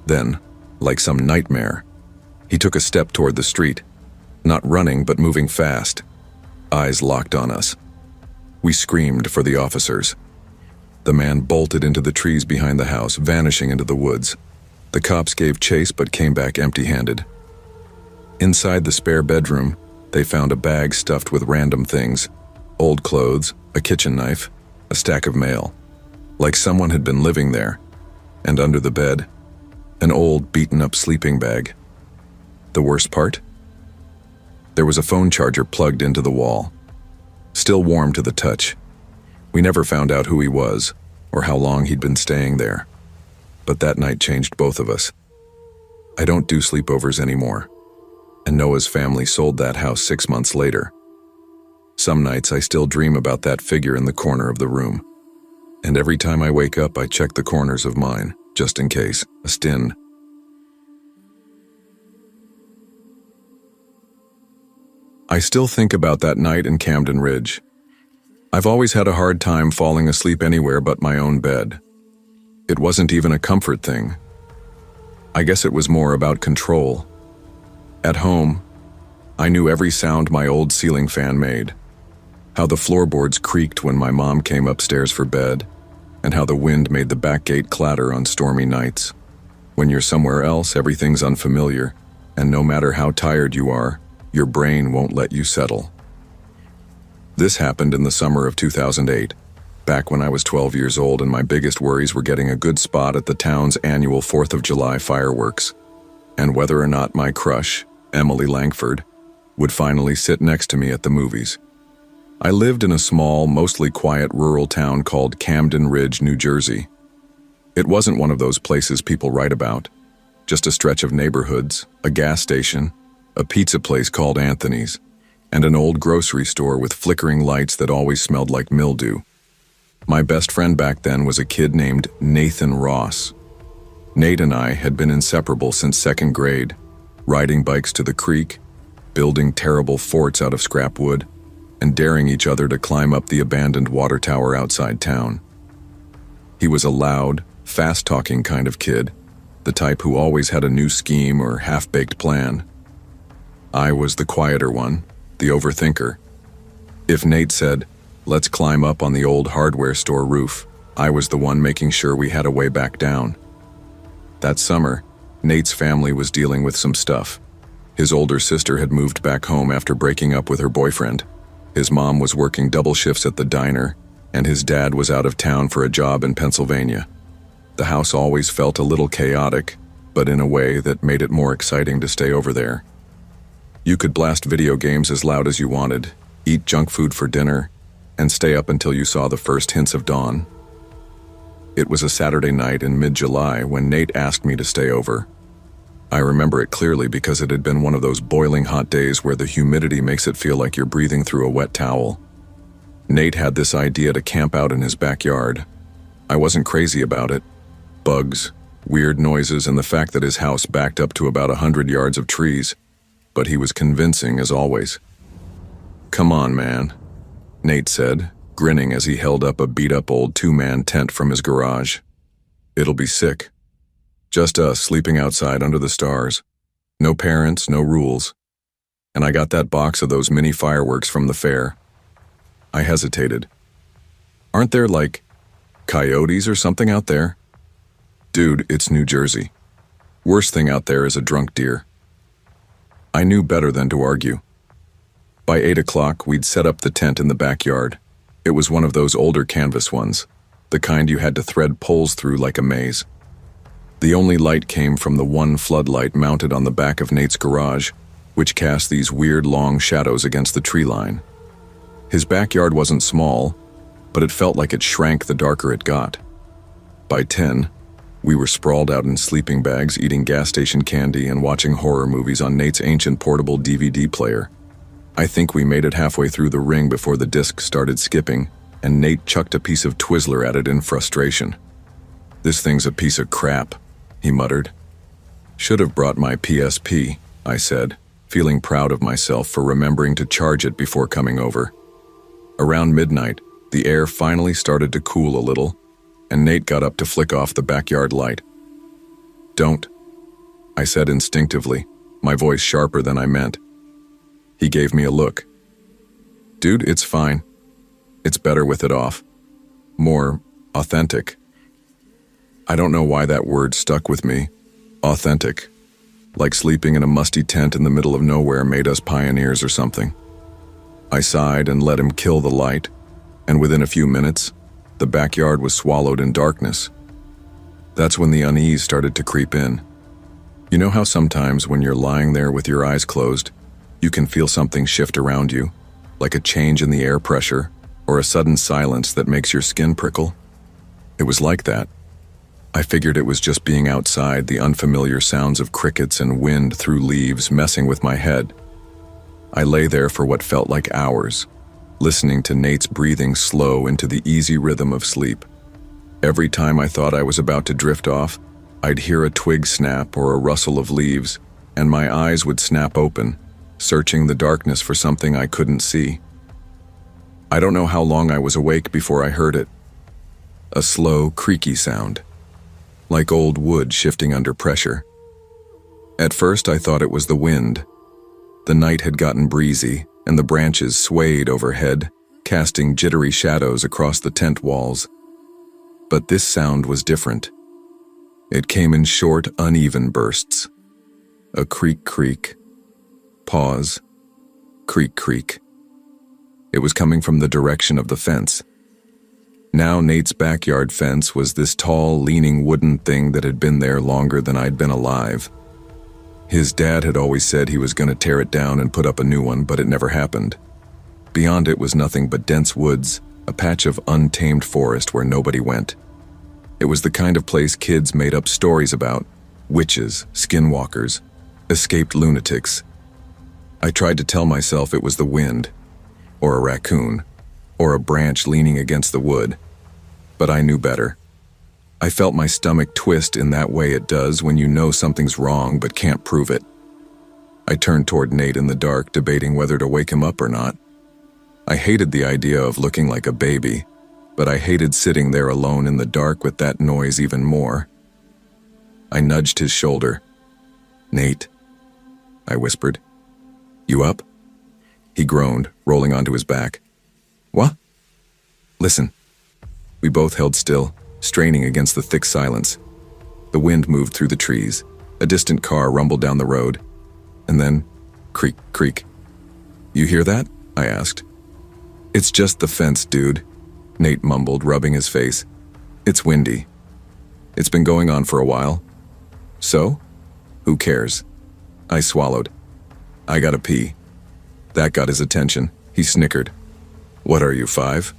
Then, like some nightmare, he took a step toward the street, not running but moving fast, eyes locked on us. We screamed for the officers. The man bolted into the trees behind the house, vanishing into the woods. The cops gave chase but came back empty-handed. Inside the spare bedroom, they found a bag stuffed with random things: old clothes, a kitchen knife, a stack of mail. Like someone had been living there. And under the bed, an old, beaten-up sleeping bag. The worst part? There was a phone charger plugged into the wall, still warm to the touch. We never found out who he was or how long he'd been staying there. But that night changed both of us. I don't do sleepovers anymore, and Noah's family sold that house 6 months later. Some nights I still dream about that figure in the corner of the room. And every time I wake up, I check the corners of mine, just in case. A stin. I still think about that night in Camden Ridge. I've always had a hard time falling asleep anywhere but my own bed. It wasn't even a comfort thing. I guess it was more about control. At home, I knew every sound my old ceiling fan made, how the floorboards creaked when my mom came upstairs for bed, and how the wind made the back gate clatter on stormy nights. When you're somewhere else, everything's unfamiliar, and no matter how tired you are, your brain won't let you settle. This happened in the summer of 2008, back when I was 12 years old and my biggest worries were getting a good spot at the town's annual 4th of July fireworks, and whether or not my crush, Emily Langford, would finally sit next to me at the movies. I lived in a small, mostly quiet rural town called Camden Ridge, New Jersey. It wasn't one of those places people write about, just a stretch of neighborhoods, a gas station, a pizza place called Anthony's, and an old grocery store with flickering lights that always smelled like mildew. My best friend back then was a kid named Nathan Ross. Nate and I had been inseparable since 2nd grade, riding bikes to the creek, building terrible forts out of scrap wood, and daring each other to climb up the abandoned water tower outside town. He was a loud, fast-talking kind of kid, the type who always had a new scheme or half-baked plan. I was the quieter one, the overthinker. If Nate said, "Let's climb up on the old hardware store roof," I was the one making sure we had a way back down. That summer, Nate's family was dealing with some stuff. His older sister had moved back home after breaking up with her boyfriend. His mom was working double shifts at the diner, and his dad was out of town for a job in Pennsylvania. The house always felt a little chaotic, but in a way that made it more exciting to stay over there. You could blast video games as loud as you wanted, eat junk food for dinner, and stay up until you saw the first hints of dawn. It was a Saturday night in mid-July when Nate asked me to stay over. I remember it clearly because it had been one of those boiling hot days where the humidity makes it feel like you're breathing through a wet towel. Nate had this idea to camp out in his backyard. I wasn't crazy about it. Bugs, weird noises, and the fact that his house backed up to about 100 yards of trees. But he was convincing as always. "Come on, man," Nate said, grinning as he held up a beat-up old 2-man tent from his garage. "It'll be sick. Just us sleeping outside under the stars. No parents, no rules. And I got that box of those mini fireworks from the fair." I hesitated. "Aren't there, like, coyotes or something out there?" "Dude, it's New Jersey. Worst thing out there is a drunk deer." I knew better than to argue. By 8 o'clock, we'd set up the tent in the backyard. It was one of those older canvas ones, the kind you had to thread poles through like a maze. The only light came from the one floodlight mounted on the back of Nate's garage, which cast these weird long shadows against the tree line. His backyard wasn't small, but it felt like it shrank the darker it got. By 10, we were sprawled out in sleeping bags, eating gas station candy and watching horror movies on Nate's ancient portable DVD player. I think we made it halfway through the ring before the disc started skipping, and Nate chucked a piece of Twizzler at it in frustration. "This thing's a piece of crap," he muttered. "Should have brought my PSP," I said, feeling proud of myself for remembering to charge it before coming over. Around midnight, The air finally started to cool a little, and Nate got up to flick off the backyard light. "Don't," I said instinctively, my voice sharper than I meant. He gave me a look. "Dude, it's fine. It's better with it off. More authentic." I don't know why that word stuck with me. Authentic. Like sleeping in a musty tent in the middle of nowhere made us pioneers or something. I sighed and let him kill the light, and within a few minutes, the backyard was swallowed in darkness. That's when the unease started to creep in. You know how sometimes when you're lying there with your eyes closed, you can feel something shift around you, like a change in the air pressure or a sudden silence that makes your skin prickle? It was like that. I figured it was just being outside, the unfamiliar sounds of crickets and wind through leaves messing with my head. I lay there for what felt like hours, listening to Nate's breathing slow into the easy rhythm of sleep. Every time I thought I was about to drift off, I'd hear a twig snap or a rustle of leaves, and my eyes would snap open, searching the darkness for something I couldn't see. I don't know how long I was awake before I heard it. A slow, creaky sound, like old wood shifting under pressure. At first I thought it was the wind. The night had gotten breezy, and the branches swayed overhead, casting jittery shadows across the tent walls. But this sound was different. It came in short, uneven bursts. A creak, creak. Pause. Creak, creak. It was coming from the direction of the fence. Now Nate's backyard fence was this tall, leaning wooden thing that had been there longer than I'd been alive. His dad had always said he was going to tear it down and put up a new one, but it never happened. Beyond it was nothing but dense woods, a patch of untamed forest where nobody went. It was the kind of place kids made up stories about: witches, skinwalkers, escaped lunatics. I tried to tell myself it was the wind, or a raccoon, or a branch leaning against the wood, but I knew better. I felt my stomach twist in that way it does when you know something's wrong but can't prove it. I turned toward Nate in the dark, debating whether to wake him up or not. I hated the idea of looking like a baby, but I hated sitting there alone in the dark with that noise even more. I nudged his shoulder. "Nate," I whispered. "You up?" He groaned, rolling onto his back. "What?" "Listen." We both held still, straining against the thick silence. The wind moved through the trees. A distant car rumbled down the road. And then, creak, creak. "You hear that?" I asked. "It's just the fence, dude," Nate mumbled, rubbing his face. "It's windy. It's been going on for a while. So? Who cares?" I swallowed. "I gotta pee." That got his attention. He snickered. "What are you, 5?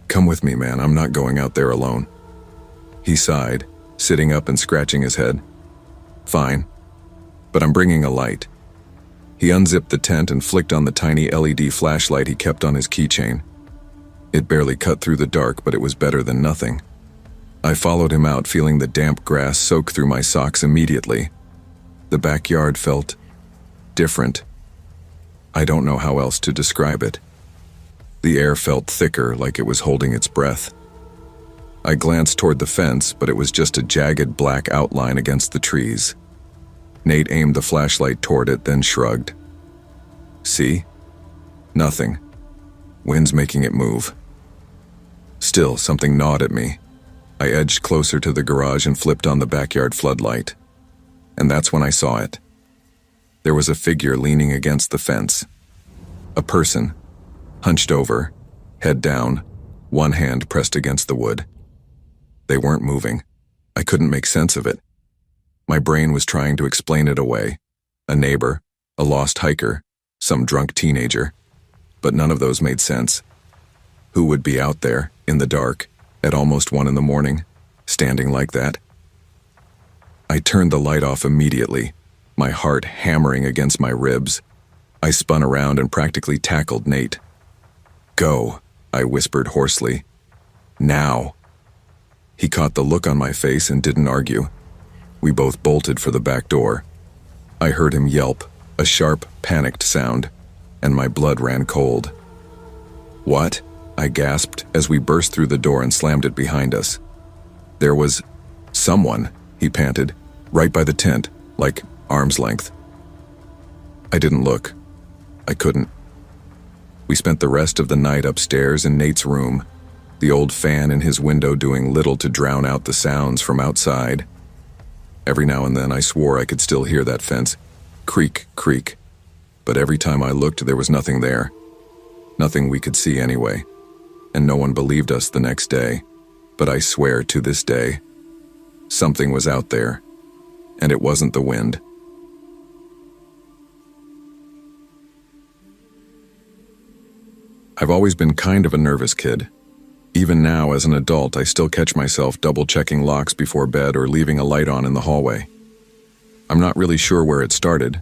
Come with me, man. I'm not going out there alone." He sighed, sitting up and scratching his head. "Fine, but I'm bringing a light." He unzipped the tent and flicked on the tiny LED flashlight he kept on his keychain. It barely cut through the dark, but it was better than nothing. I followed him out, feeling the damp grass soak through my socks immediately. The backyard felt different. I don't know how else to describe it. The air felt thicker, like it was holding its breath. I glanced toward the fence, but it was just a jagged black outline against the trees. Nate aimed the flashlight toward it, then shrugged. "See? Nothing. Wind's making it move." Still, something gnawed at me. I edged closer to the garage and flipped on the backyard floodlight. And that's when I saw it. There was a figure leaning against the fence. A person, hunched over, head down, one hand pressed against the wood. They weren't moving. I couldn't make sense of it. My brain was trying to explain it away. A neighbor, a lost hiker, some drunk teenager. But none of those made sense. Who would be out there, in the dark, at almost 1 a.m, standing like that? I turned the light off immediately, my heart hammering against my ribs. I spun around and practically tackled Nate. "Go," I whispered hoarsely. "Now." He caught the look on my face and didn't argue. We both bolted for the back door. I heard him yelp, a sharp, panicked sound, and my blood ran cold. "What?" I gasped as we burst through the door and slammed it behind us. There was someone, he panted, right by the tent, like arm's length. I didn't look. I couldn't. We spent the rest of the night upstairs in Nate's room, the old fan in his window doing little to drown out the sounds from outside. Every now and then I swore I could still hear that fence creak, creak, but every time I looked there was nothing there. Nothing we could see anyway, and no one believed us the next day. But I swear to this day, something was out there, and it wasn't the wind. I've always been kind of a nervous kid. Even now, as an adult, I still catch myself double-checking locks before bed or leaving a light on in the hallway. I'm not really sure where it started,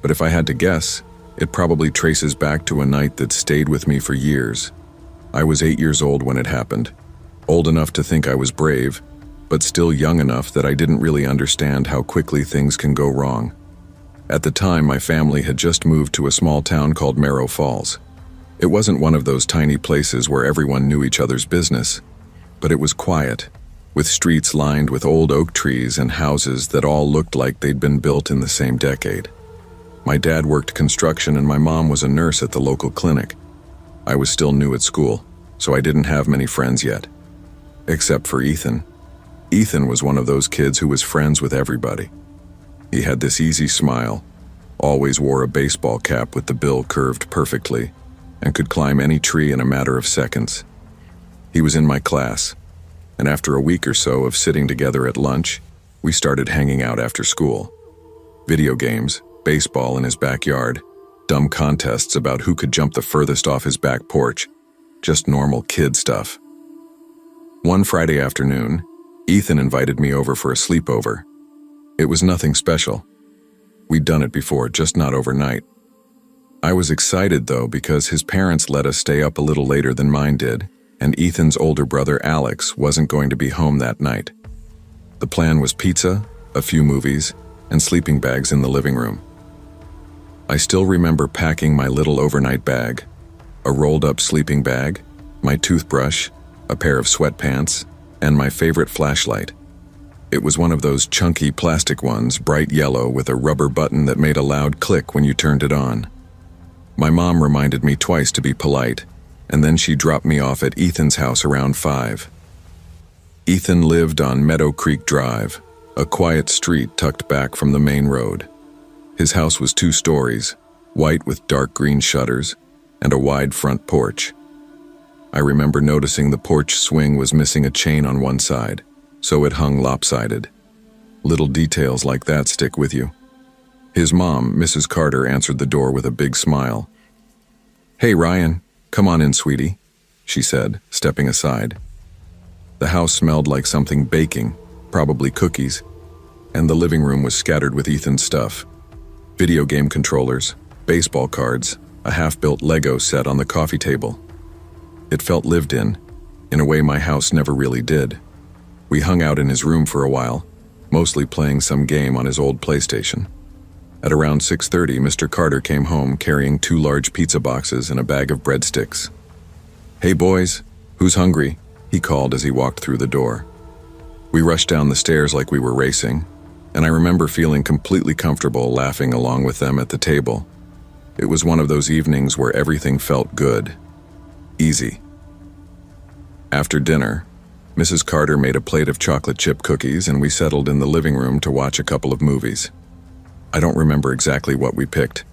but if I had to guess, it probably traces back to a night that stayed with me for years. I was 8 years old when it happened, old enough to think I was brave, but still young enough that I didn't really understand how quickly things can go wrong. At the time, my family had just moved to a small town called Merrow Falls. It wasn't one of those tiny places where everyone knew each other's business, but it was quiet, with streets lined with old oak trees and houses that all looked like they'd been built in the same decade. My dad worked construction and my mom was a nurse at the local clinic. I was still new at school, so I didn't have many friends yet. Except for Ethan. Ethan was one of those kids who was friends with everybody. He had this easy smile, always wore a baseball cap with the bill curved perfectly, and could climb any tree in a matter of seconds. He was in my class, and after a week or so of sitting together at lunch, we started hanging out after school. Video games, baseball in his backyard, dumb contests about who could jump the furthest off his back porch, just normal kid stuff. One Friday afternoon, Ethan invited me over for a sleepover. It was nothing special. We'd done it before, just not overnight. I was excited, though, because his parents let us stay up a little later than mine did, and Ethan's older brother, Alex, wasn't going to be home that night. The plan was pizza, a few movies, and sleeping bags in the living room. I still remember packing my little overnight bag, a rolled-up sleeping bag, my toothbrush, a pair of sweatpants, and my favorite flashlight. It was one of those chunky plastic ones, bright yellow, with a rubber button that made a loud click when you turned it on. My mom reminded me twice to be polite, and then she dropped me off at Ethan's house around 5. Ethan lived on Meadow Creek Drive, a quiet street tucked back from the main road. His house was 2 stories, white with dark green shutters, and a wide front porch. I remember noticing the porch swing was missing a chain on one side, so it hung lopsided. Little details like that stick with you. His mom, Mrs. Carter, answered the door with a big smile. "Hey, Ryan, come on in, sweetie," she said, stepping aside. The house smelled like something baking, probably cookies, and the living room was scattered with Ethan's stuff. Video game controllers, baseball cards, a half-built Lego set on the coffee table. It felt lived in a way my house never really did. We hung out in his room for a while, mostly playing some game on his old PlayStation. At around 6:30, Mr. Carter came home carrying 2 large pizza boxes and a bag of breadsticks. "Hey boys, who's hungry?" he called as he walked through the door. We rushed down the stairs like we were racing, and I remember feeling completely comfortable laughing along with them at the table. It was one of those evenings where everything felt good. Easy. After dinner, Mrs. Carter made a plate of chocolate chip cookies and we settled in the living room to watch a couple of movies. I don't remember exactly what we picked,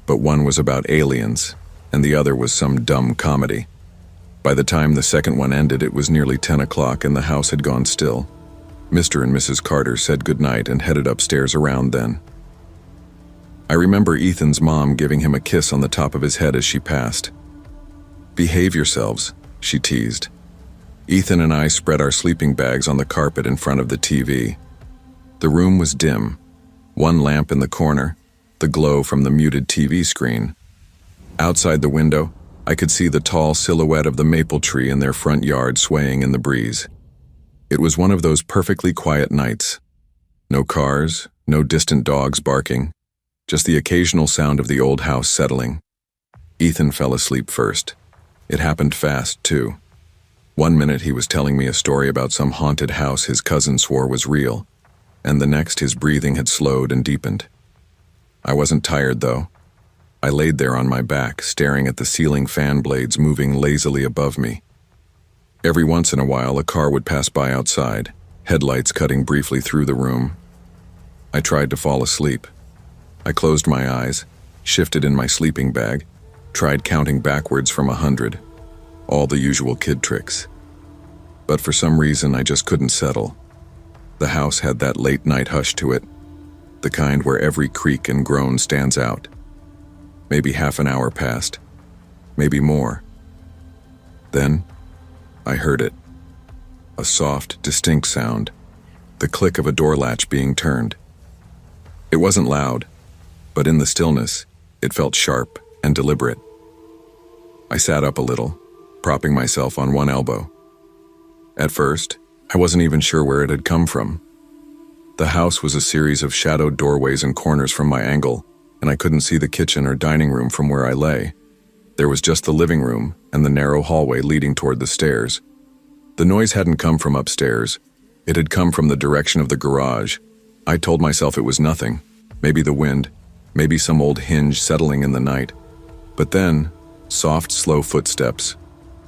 but one was about aliens, and the other was some dumb comedy. By the time the second one ended, it was nearly 10 o'clock and the house had gone still. Mr. and Mrs. Carter said goodnight and headed upstairs around then. I remember Ethan's mom giving him a kiss on the top of his head as she passed. "Behave yourselves," she teased. Ethan and I spread our sleeping bags on the carpet in front of the TV. The room was dim. One lamp in the corner, the glow from the muted TV screen. Outside the window, I could see the tall silhouette of the maple tree in their front yard swaying in the breeze. It was one of those perfectly quiet nights. No cars, no distant dogs barking, just the occasional sound of the old house settling. Ethan fell asleep first. It happened fast, too. One minute he was telling me a story about some haunted house his cousin swore was real, and the next his breathing had slowed and deepened. I wasn't tired, though. I laid there on my back, staring at the ceiling fan blades moving lazily above me. Every once in a while, a car would pass by outside, headlights cutting briefly through the room. I tried to fall asleep. I closed my eyes, shifted in my sleeping bag, tried counting backwards from 100, all the usual kid tricks. But for some reason, I just couldn't settle. The house had that late-night hush to it, the kind where every creak and groan stands out. Maybe half an hour passed, maybe more. Then, I heard it. A soft, distinct sound, the click of a door latch being turned. It wasn't loud, but in the stillness, it felt sharp and deliberate. I sat up a little, propping myself on one elbow. At first, I wasn't even sure where it had come from. The house was a series of shadowed doorways and corners from my angle, and I couldn't see the kitchen or dining room from where I lay. There was just the living room and the narrow hallway leading toward the stairs. The noise hadn't come from upstairs. It had come from the direction of the garage. I told myself it was nothing. Maybe the wind, maybe some old hinge settling in the night. But then, soft, slow footsteps,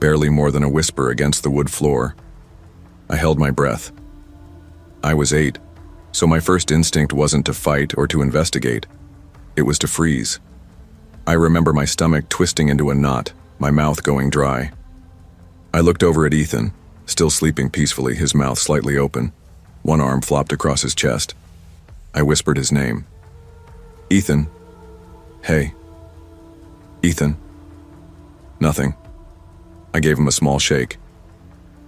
barely more than a whisper against the wood floor. I held my breath. I was 8, so my first instinct wasn't to fight or to investigate. It was to freeze. I remember my stomach twisting into a knot, my mouth going dry. I looked over at Ethan, still sleeping peacefully, his mouth slightly open. One arm flopped across his chest. I whispered his name. Ethan. Hey. Ethan. Nothing. I gave him a small shake.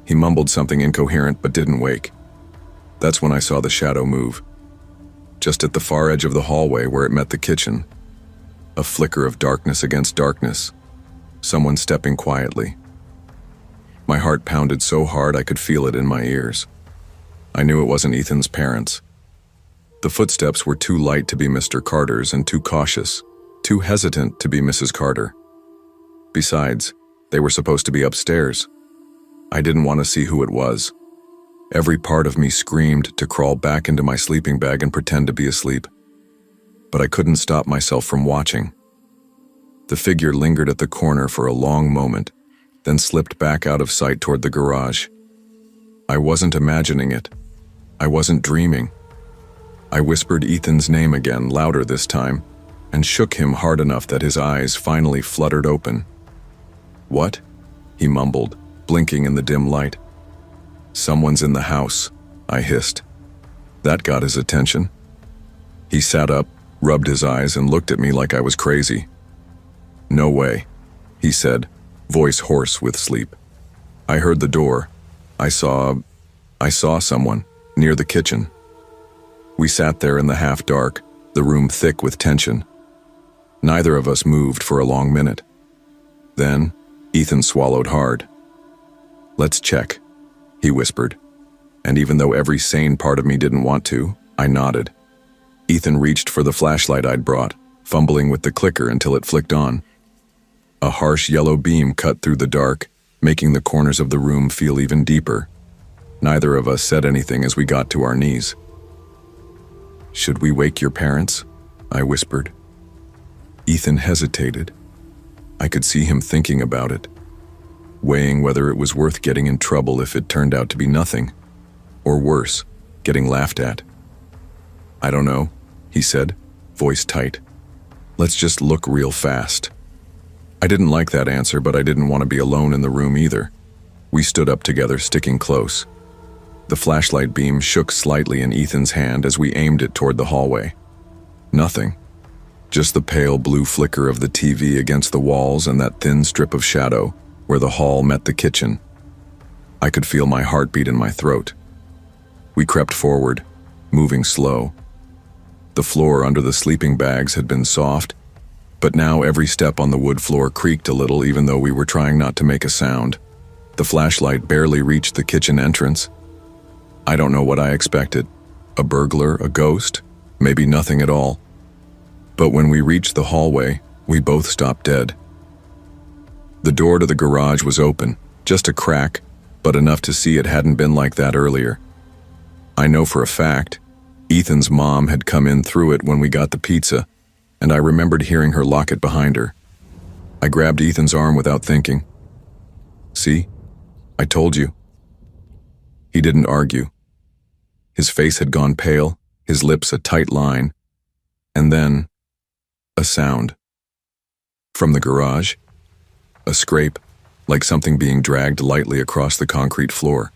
He mumbled something incoherent but didn't wake. That's when I saw the shadow move. Just at the far edge of the hallway where it met the kitchen. A flicker of darkness against darkness. Someone stepping quietly. My heart pounded so hard I could feel it in my ears. I knew it wasn't Ethan's parents. The footsteps were too light to be Mr. Carter's and too cautious, too hesitant to be Mrs. Carter. Besides, they were supposed to be upstairs. I didn't want to see who it was. Every part of me screamed to crawl back into my sleeping bag and pretend to be asleep. But I couldn't stop myself from watching. The figure lingered at the corner for a long moment, then slipped back out of sight toward the garage. I wasn't imagining it. I wasn't dreaming. I whispered Ethan's name again, louder this time, and shook him hard enough that his eyes finally fluttered open. What? He mumbled, blinking in the dim light. Someone's in the house, I hissed. That got his attention. He sat up, rubbed his eyes, and looked at me like I was crazy. No way, he said, voice hoarse with sleep. I heard the door. I saw someone, near the kitchen. We sat there in the half-dark, the room thick with tension. Neither of us moved for a long minute. Then, Ethan swallowed hard. Let's check, he whispered. And even though every sane part of me didn't want to, I nodded. Ethan reached for the flashlight I'd brought, fumbling with the clicker until it flicked on. A harsh yellow beam cut through the dark, making the corners of the room feel even deeper. Neither of us said anything as we got to our knees. Should we wake your parents? I whispered. Ethan hesitated. I could see him thinking about it, weighing whether it was worth getting in trouble if it turned out to be nothing, or worse, getting laughed at. I don't know, he said, voice tight. Let's just look real fast. I didn't like that answer, but I didn't want to be alone in the room either. We stood up together, sticking close. The flashlight beam shook slightly in Ethan's hand as we aimed it toward the hallway. Nothing. Just the pale blue flicker of the TV against the walls and that thin strip of shadow where the hall met the kitchen. I could feel my heartbeat in my throat. We crept forward, moving slow. The floor under the sleeping bags had been soft, but now every step on the wood floor creaked a little even though we were trying not to make a sound. The flashlight barely reached the kitchen entrance. I don't know what I expected. A burglar, a ghost, maybe nothing at all. But when we reached the hallway, we both stopped dead. The door to the garage was open, just a crack, but enough to see it hadn't been like that earlier. I know for a fact, Ethan's mom had come in through it when we got the pizza, and I remembered hearing her lock it behind her. I grabbed Ethan's arm without thinking. "See? I told you." He didn't argue. His face had gone pale, his lips a tight line, and then a sound. From the garage, a scrape, like something being dragged lightly across the concrete floor.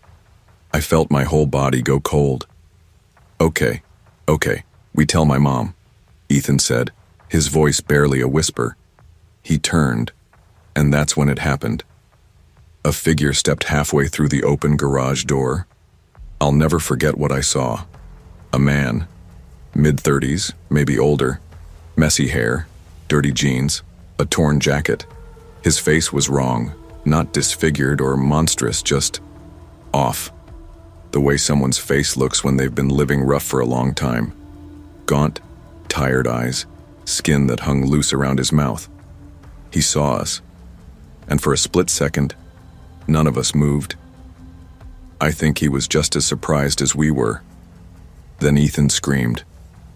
I felt my whole body go cold. Okay, we tell my mom," Ethan said, his voice barely a whisper. He turned, and that's when it happened. A figure stepped halfway through the open garage door. I'll never forget what I saw. A man, mid-30s, maybe older, messy hair, dirty jeans, a torn jacket. His face was wrong, not disfigured or monstrous, just off. The way someone's face looks when they've been living rough for a long time. Gaunt, tired eyes, skin that hung loose around his mouth. He saw us, and for a split second, none of us moved. I think he was just as surprised as we were. Then Ethan screamed.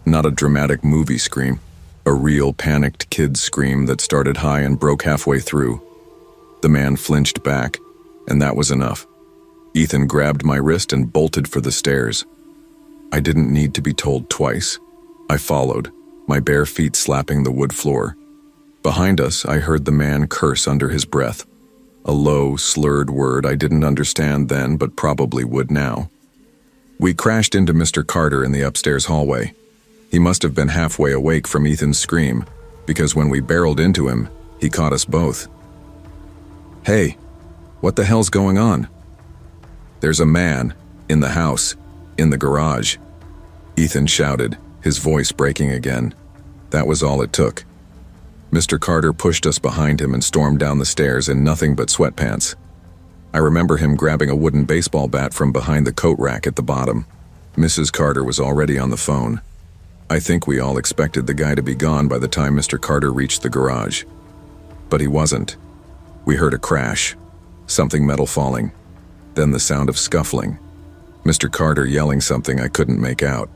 Not a dramatic movie scream, a real panicked kid's scream that started high and broke halfway through. The man flinched back, and that was enough. Ethan grabbed my wrist and bolted for the stairs. I didn't need to be told twice. I followed, my bare feet slapping the wood floor. Behind us, I heard the man curse under his breath. A low, slurred word I didn't understand then, but probably would now. We crashed into Mr. Carter in the upstairs hallway. He must have been halfway awake from Ethan's scream, because when we barreled into him, he caught us both. "Hey, what the hell's going on?" "There's a man, in the house, in the garage," Ethan shouted, his voice breaking again. That was all it took. Mr. Carter pushed us behind him and stormed down the stairs in nothing but sweatpants. I remember him grabbing a wooden baseball bat from behind the coat rack at the bottom. Mrs. Carter was already on the phone. I think we all expected the guy to be gone by the time Mr. Carter reached the garage. But he wasn't. We heard a crash, something metal falling, then the sound of scuffling. Mr. Carter yelling something I couldn't make out.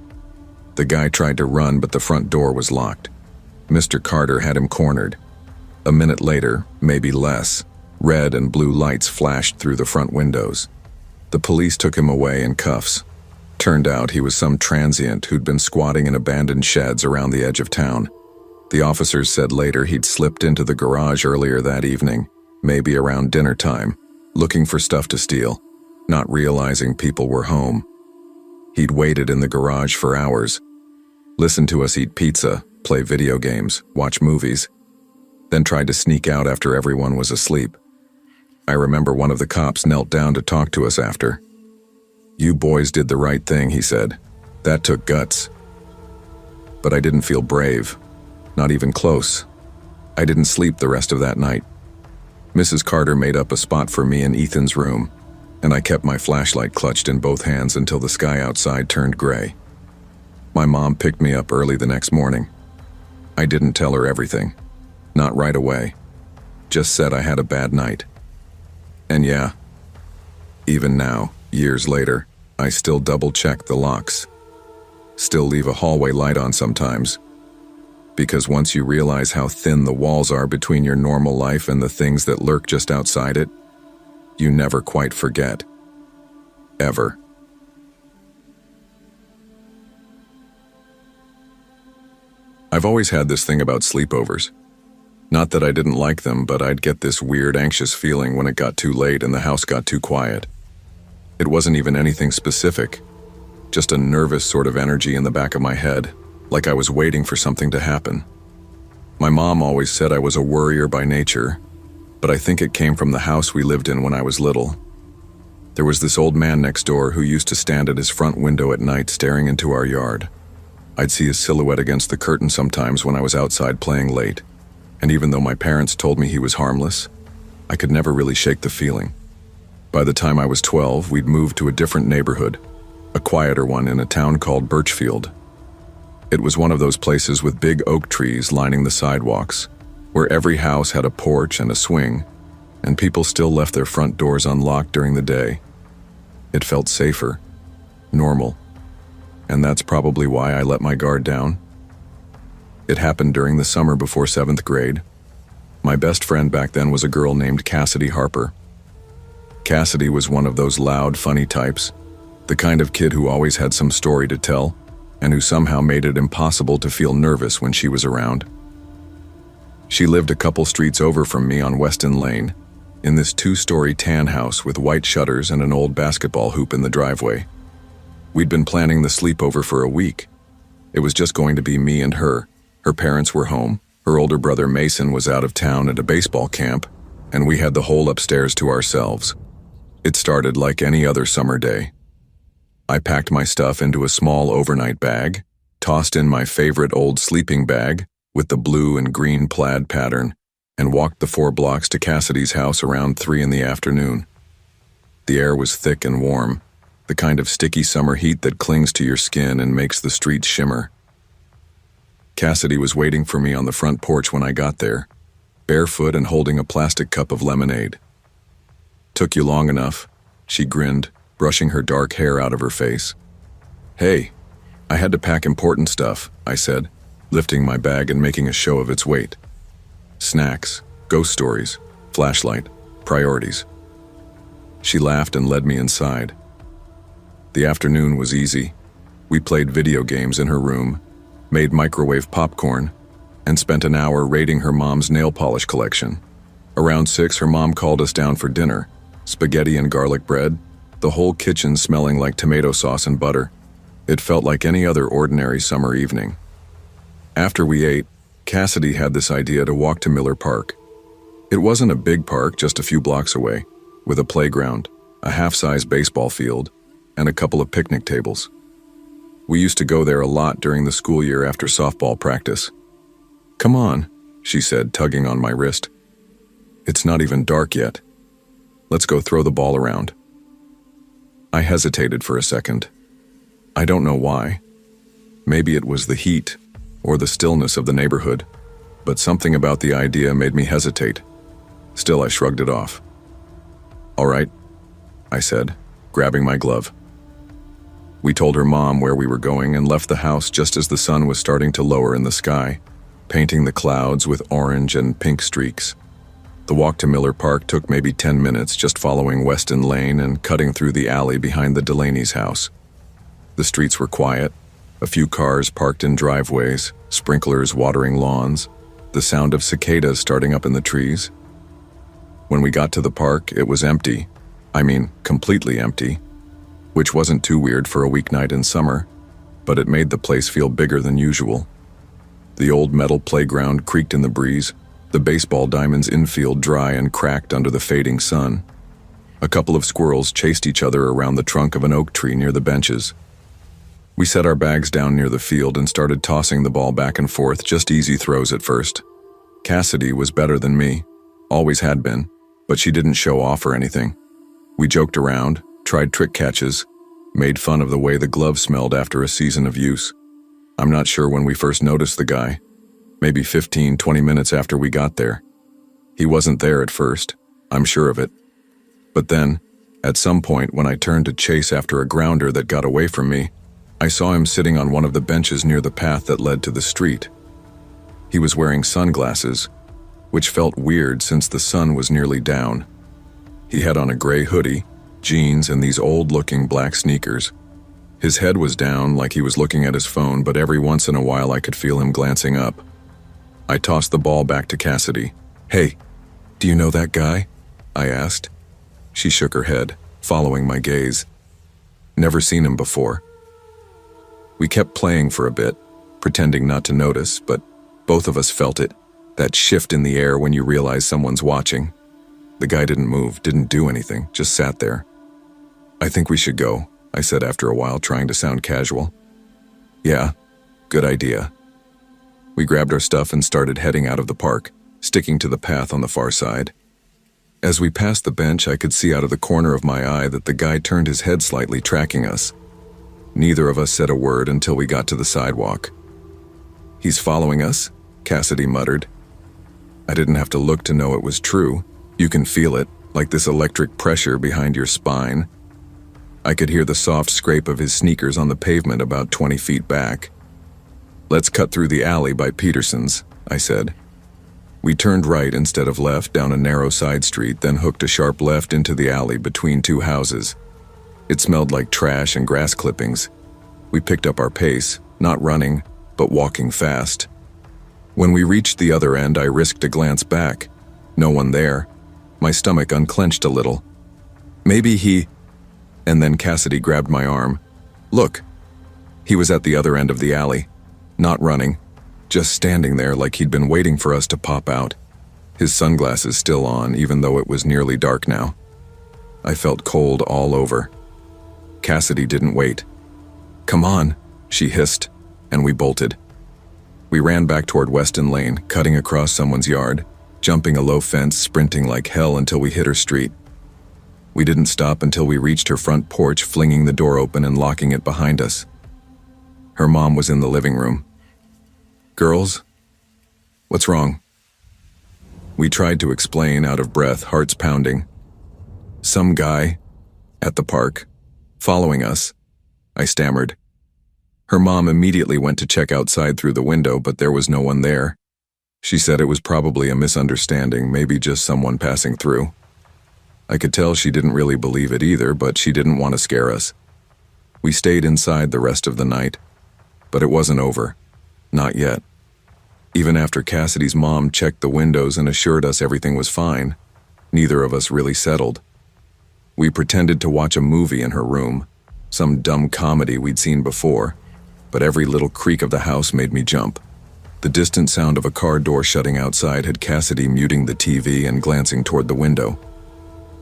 The guy tried to run, but the front door was locked. Mr. Carter had him cornered. A minute later, maybe less, red and blue lights flashed through the front windows. The police took him away in cuffs. Turned out he was some transient who'd been squatting in abandoned sheds around the edge of town. The officers said later he'd slipped into the garage earlier that evening, maybe around dinner time, looking for stuff to steal, not realizing people were home. He'd waited in the garage for hours, listened to us eat pizza, play video games, watch movies, then tried to sneak out after everyone was asleep. I remember one of the cops knelt down to talk to us after. "You boys did the right thing," he said. "That took guts." But I didn't feel brave, not even close. I didn't sleep the rest of that night. Mrs. Carter made up a spot for me in Ethan's room, and I kept my flashlight clutched in both hands until the sky outside turned gray. My mom picked me up early the next morning. I didn't tell her everything. Not right away. Just said I had a bad night. And yeah, even now, years later, I still double-check the locks. Still leave a hallway light on sometimes. Because once you realize how thin the walls are between your normal life and the things that lurk just outside it, you never quite forget. Ever. I've always had this thing about sleepovers. Not that I didn't like them, but I'd get this weird, anxious feeling when it got too late and the house got too quiet. It wasn't even anything specific, just a nervous sort of energy in the back of my head, like I was waiting for something to happen. My mom always said I was a worrier by nature, but I think it came from the house we lived in when I was little. There was this old man next door who used to stand at his front window at night staring into our yard. I'd see his silhouette against the curtain sometimes when I was outside playing late, and even though my parents told me he was harmless, I could never really shake the feeling. By the time I was 12, we'd moved to a different neighborhood, a quieter one in a town called Birchfield. It was one of those places with big oak trees lining the sidewalks, where every house had a porch and a swing, and people still left their front doors unlocked during the day. It felt safer, normal, and that's probably why I let my guard down. It happened during the summer before 7th grade. My best friend back then was a girl named Cassidy Harper. Cassidy was one of those loud, funny types, the kind of kid who always had some story to tell, and who somehow made it impossible to feel nervous when she was around. She lived a couple streets over from me on Weston Lane, in this 2-story tan house with white shutters and an old basketball hoop in the driveway. We'd been planning the sleepover for a week. It was just going to be me and her. Her parents were home, her older brother Mason was out of town at a baseball camp, and we had the whole upstairs to ourselves. It started like any other summer day. I packed my stuff into a small overnight bag, tossed in my favorite old sleeping bag with the blue and green plaid pattern, and walked the 4 blocks to Cassidy's house around 3 in the afternoon. The air was thick and warm, the kind of sticky summer heat that clings to your skin and makes the streets shimmer. Cassidy was waiting for me on the front porch when I got there, barefoot and holding a plastic cup of lemonade. "Took you long enough," she grinned, brushing her dark hair out of her face. "Hey, I had to pack important stuff," I said, lifting my bag and making a show of its weight. "Snacks, ghost stories, flashlight, priorities." She laughed and led me inside. The afternoon was easy. We played video games in her room, made microwave popcorn, and spent an hour raiding her mom's nail polish collection. Around 6, her mom called us down for dinner, spaghetti and garlic bread, the whole kitchen smelling like tomato sauce and butter. It felt like any other ordinary summer evening. After we ate, Cassidy had this idea to walk to Miller Park. It wasn't a big park, just a few blocks away, with a playground, a half-size baseball field, and a couple of picnic tables. We used to go there a lot during the school year after softball practice. "Come on," she said, tugging on my wrist. "It's not even dark yet. Let's go throw the ball around." I hesitated for a second. I don't know why. Maybe it was the heat or the stillness of the neighborhood, but something about the idea made me hesitate. Still, I shrugged it off. "All right," I said, grabbing my glove. We told her mom where we were going and left the house just as the sun was starting to lower in the sky, painting the clouds with orange and pink streaks. The walk to Miller Park took maybe 10 minutes, just following Weston Lane and cutting through the alley behind the Delaney's house. The streets were quiet, a few cars parked in driveways, sprinklers watering lawns, the sound of cicadas starting up in the trees. When we got to the park, it was empty. I mean, completely empty, which wasn't too weird for a weeknight in summer, but it made the place feel bigger than usual. The old metal playground creaked in the breeze, the baseball diamond's infield dry and cracked under the fading sun. A couple of squirrels chased each other around the trunk of an oak tree near the benches. We set our bags down near the field and started tossing the ball back and forth, just easy throws at first. Cassidy was better than me, always had been, but she didn't show off or anything. We joked around, tried trick catches, made fun of the way the glove smelled after a season of use. I'm not sure when we first noticed the guy, maybe 15-20 minutes after we got there. He wasn't there at first, I'm sure of it. But then, at some point when I turned to chase after a grounder that got away from me, I saw him sitting on one of the benches near the path that led to the street. He was wearing sunglasses, which felt weird since the sun was nearly down. He had on a gray hoodie, jeans, and these old-looking black sneakers. His head was down like he was looking at his phone, but every once in a while I could feel him glancing up. I tossed the ball back to Cassidy. "Hey, do you know that guy?" I asked. She shook her head, following my gaze. "Never seen him before." We kept playing for a bit, pretending not to notice, but both of us felt it, that shift in the air when you realize someone's watching. The guy didn't move, didn't do anything, just sat there. "I think we should go," I said after a while, trying to sound casual. "Yeah, good idea." We grabbed our stuff and started heading out of the park, sticking to the path on the far side. As we passed the bench, I could see out of the corner of my eye that the guy turned his head slightly, tracking us. Neither of us said a word until we got to the sidewalk. "He's following us," Cassidy muttered. I didn't have to look to know it was true. You can feel it, like this electric pressure behind your spine. I could hear the soft scrape of his sneakers on the pavement about 20 feet back. "Let's cut through the alley by Peterson's," I said. We turned right instead of left down a narrow side street, then hooked a sharp left into the alley between two houses. It smelled like trash and grass clippings. We picked up our pace, not running, but walking fast. When we reached the other end, I risked a glance back. No one there. My stomach unclenched a little. Maybe he... And then Cassidy grabbed my arm. "Look." He was at the other end of the alley, not running, just standing there like he'd been waiting for us to pop out, his sunglasses still on even though it was nearly dark now. I felt cold all over. Cassidy didn't wait. "Come on," she hissed, and we bolted. We ran back toward Weston Lane, cutting across someone's yard, jumping a low fence, sprinting like hell until we hit her street. We didn't stop until we reached her front porch, flinging the door open and locking it behind us. Her mom was in the living room. "Girls? What's wrong?" We tried to explain, out of breath, hearts pounding. "Some guy at the park, following us," I stammered. Her mom immediately went to check outside through the window, but there was no one there. She said it was probably a misunderstanding, maybe just someone passing through. I could tell she didn't really believe it either, but she didn't want to scare us. We stayed inside the rest of the night, but it wasn't over. Not yet. Even after Cassidy's mom checked the windows and assured us everything was fine, neither of us really settled. We pretended to watch a movie in her room, some dumb comedy we'd seen before, but every little creak of the house made me jump. The distant sound of a car door shutting outside had Cassidy muting the TV and glancing toward the window.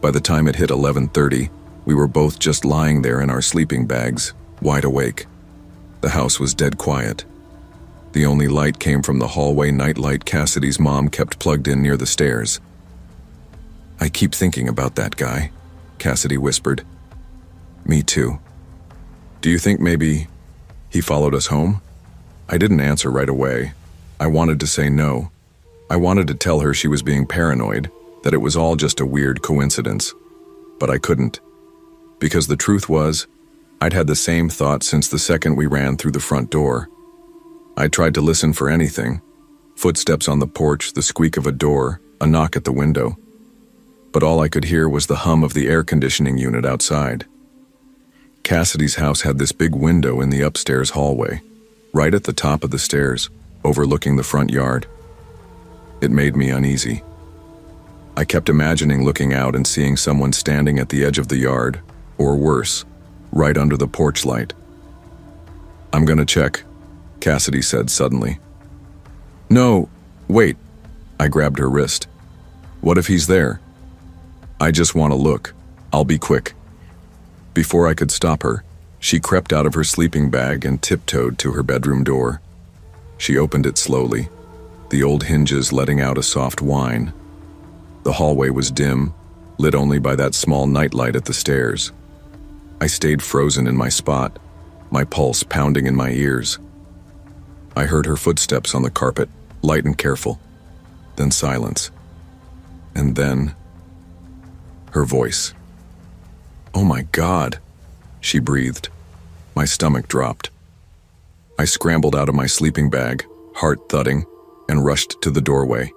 By the time it hit 11:30, we were both just lying there in our sleeping bags, wide awake. The house was dead quiet. The only light came from the hallway nightlight Cassidy's mom kept plugged in near the stairs. "I keep thinking about that guy," Cassidy whispered. "Me too. Do you think maybe he followed us home?" I didn't answer right away. I wanted to say no. I wanted to tell her she was being paranoid, that it was all just a weird coincidence. But I couldn't. Because the truth was, I'd had the same thought since the second we ran through the front door. I tried to listen for anything. Footsteps on the porch, the squeak of a door, a knock at the window. But all I could hear was the hum of the air conditioning unit outside. Cassidy's house had this big window in the upstairs hallway, right at the top of the stairs, overlooking the front yard. It made me uneasy. I kept imagining looking out and seeing someone standing at the edge of the yard, or worse, right under the porch light. "I'm gonna check," Cassidy said suddenly. "No, wait." I grabbed her wrist. "What if he's there?" "I just want to look. I'll be quick." Before I could stop her, she crept out of her sleeping bag and tiptoed to her bedroom door. She opened it slowly, the old hinges letting out a soft whine. The hallway was dim, lit only by that small nightlight at the stairs. I stayed frozen in my spot, my pulse pounding in my ears. I heard her footsteps on the carpet, light and careful. Then silence. And then... her voice. "Oh my God," she breathed. My stomach dropped. I scrambled out of my sleeping bag, heart thudding, and rushed to the doorway.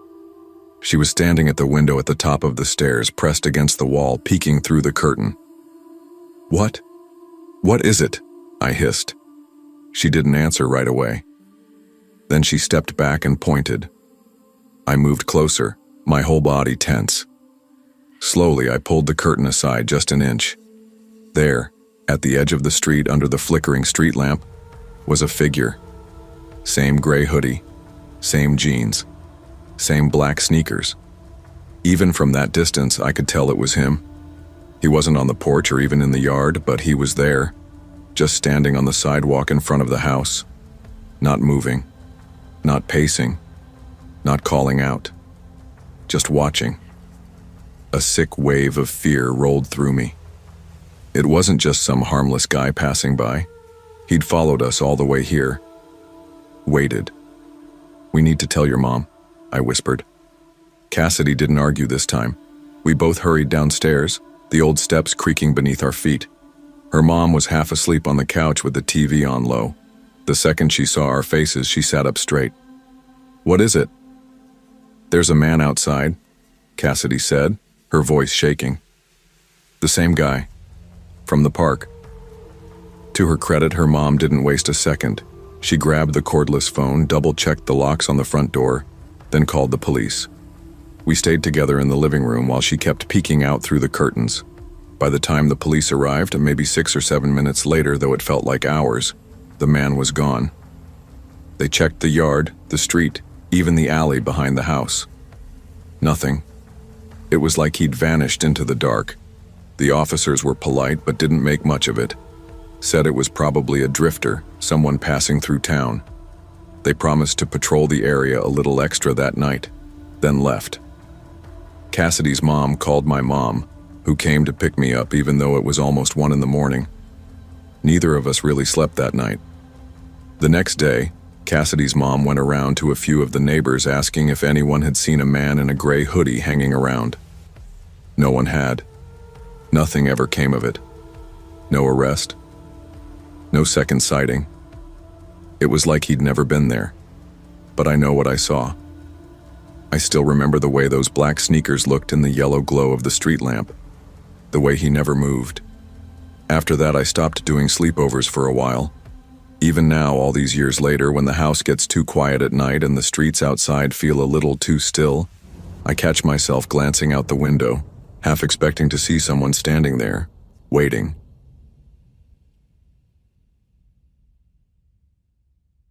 She was standing at the window at the top of the stairs, pressed against the wall, peeking through the curtain. "What? What is it?" I hissed. She didn't answer right away. Then she stepped back and pointed. I moved closer, my whole body tense. Slowly, I pulled the curtain aside just an inch. There, at the edge of the street under the flickering street lamp, was a figure. Same gray hoodie, same jeans, same black sneakers. Even from that distance, I could tell it was him. He wasn't on the porch or even in the yard, but he was there, just standing on the sidewalk in front of the house, not moving, not pacing, not calling out, just watching. A sick wave of fear rolled through me. It wasn't just some harmless guy passing by. He'd followed us all the way here. Waited. "We need to tell your mom," I whispered. Cassidy didn't argue this time. We both hurried downstairs, the old steps creaking beneath our feet. Her mom was half asleep on the couch with the TV on low. The second she saw our faces, she sat up straight. "What is it?" "There's a man outside," Cassidy said, her voice shaking. "The same guy. From the park." To her credit, her mom didn't waste a second. She grabbed the cordless phone, double-checked the locks on the front door, then called the police. We stayed together in the living room while she kept peeking out through the curtains. By the time the police arrived, maybe 6 or 7 minutes later, though it felt like hours, the man was gone. They checked the yard, the street, even the alley behind the house. Nothing. It was like he'd vanished into the dark. The officers were polite but didn't make much of it. Said it was probably a drifter, someone passing through town. They promised to patrol the area a little extra that night, then left. Cassidy's mom called my mom, who came to pick me up even though it was almost 1 in the morning. Neither of us really slept that night. The next day, Cassidy's mom went around to a few of the neighbors asking if anyone had seen a man in a gray hoodie hanging around. No one had. Nothing ever came of it. No arrest. No second sighting. It was like he'd never been there. But I know what I saw. I still remember the way those black sneakers looked in the yellow glow of the street lamp. The way he never moved. After that, I stopped doing sleepovers for a while. Even now, all these years later, when the house gets too quiet at night and the streets outside feel a little too still, I catch myself glancing out the window, half expecting to see someone standing there, waiting.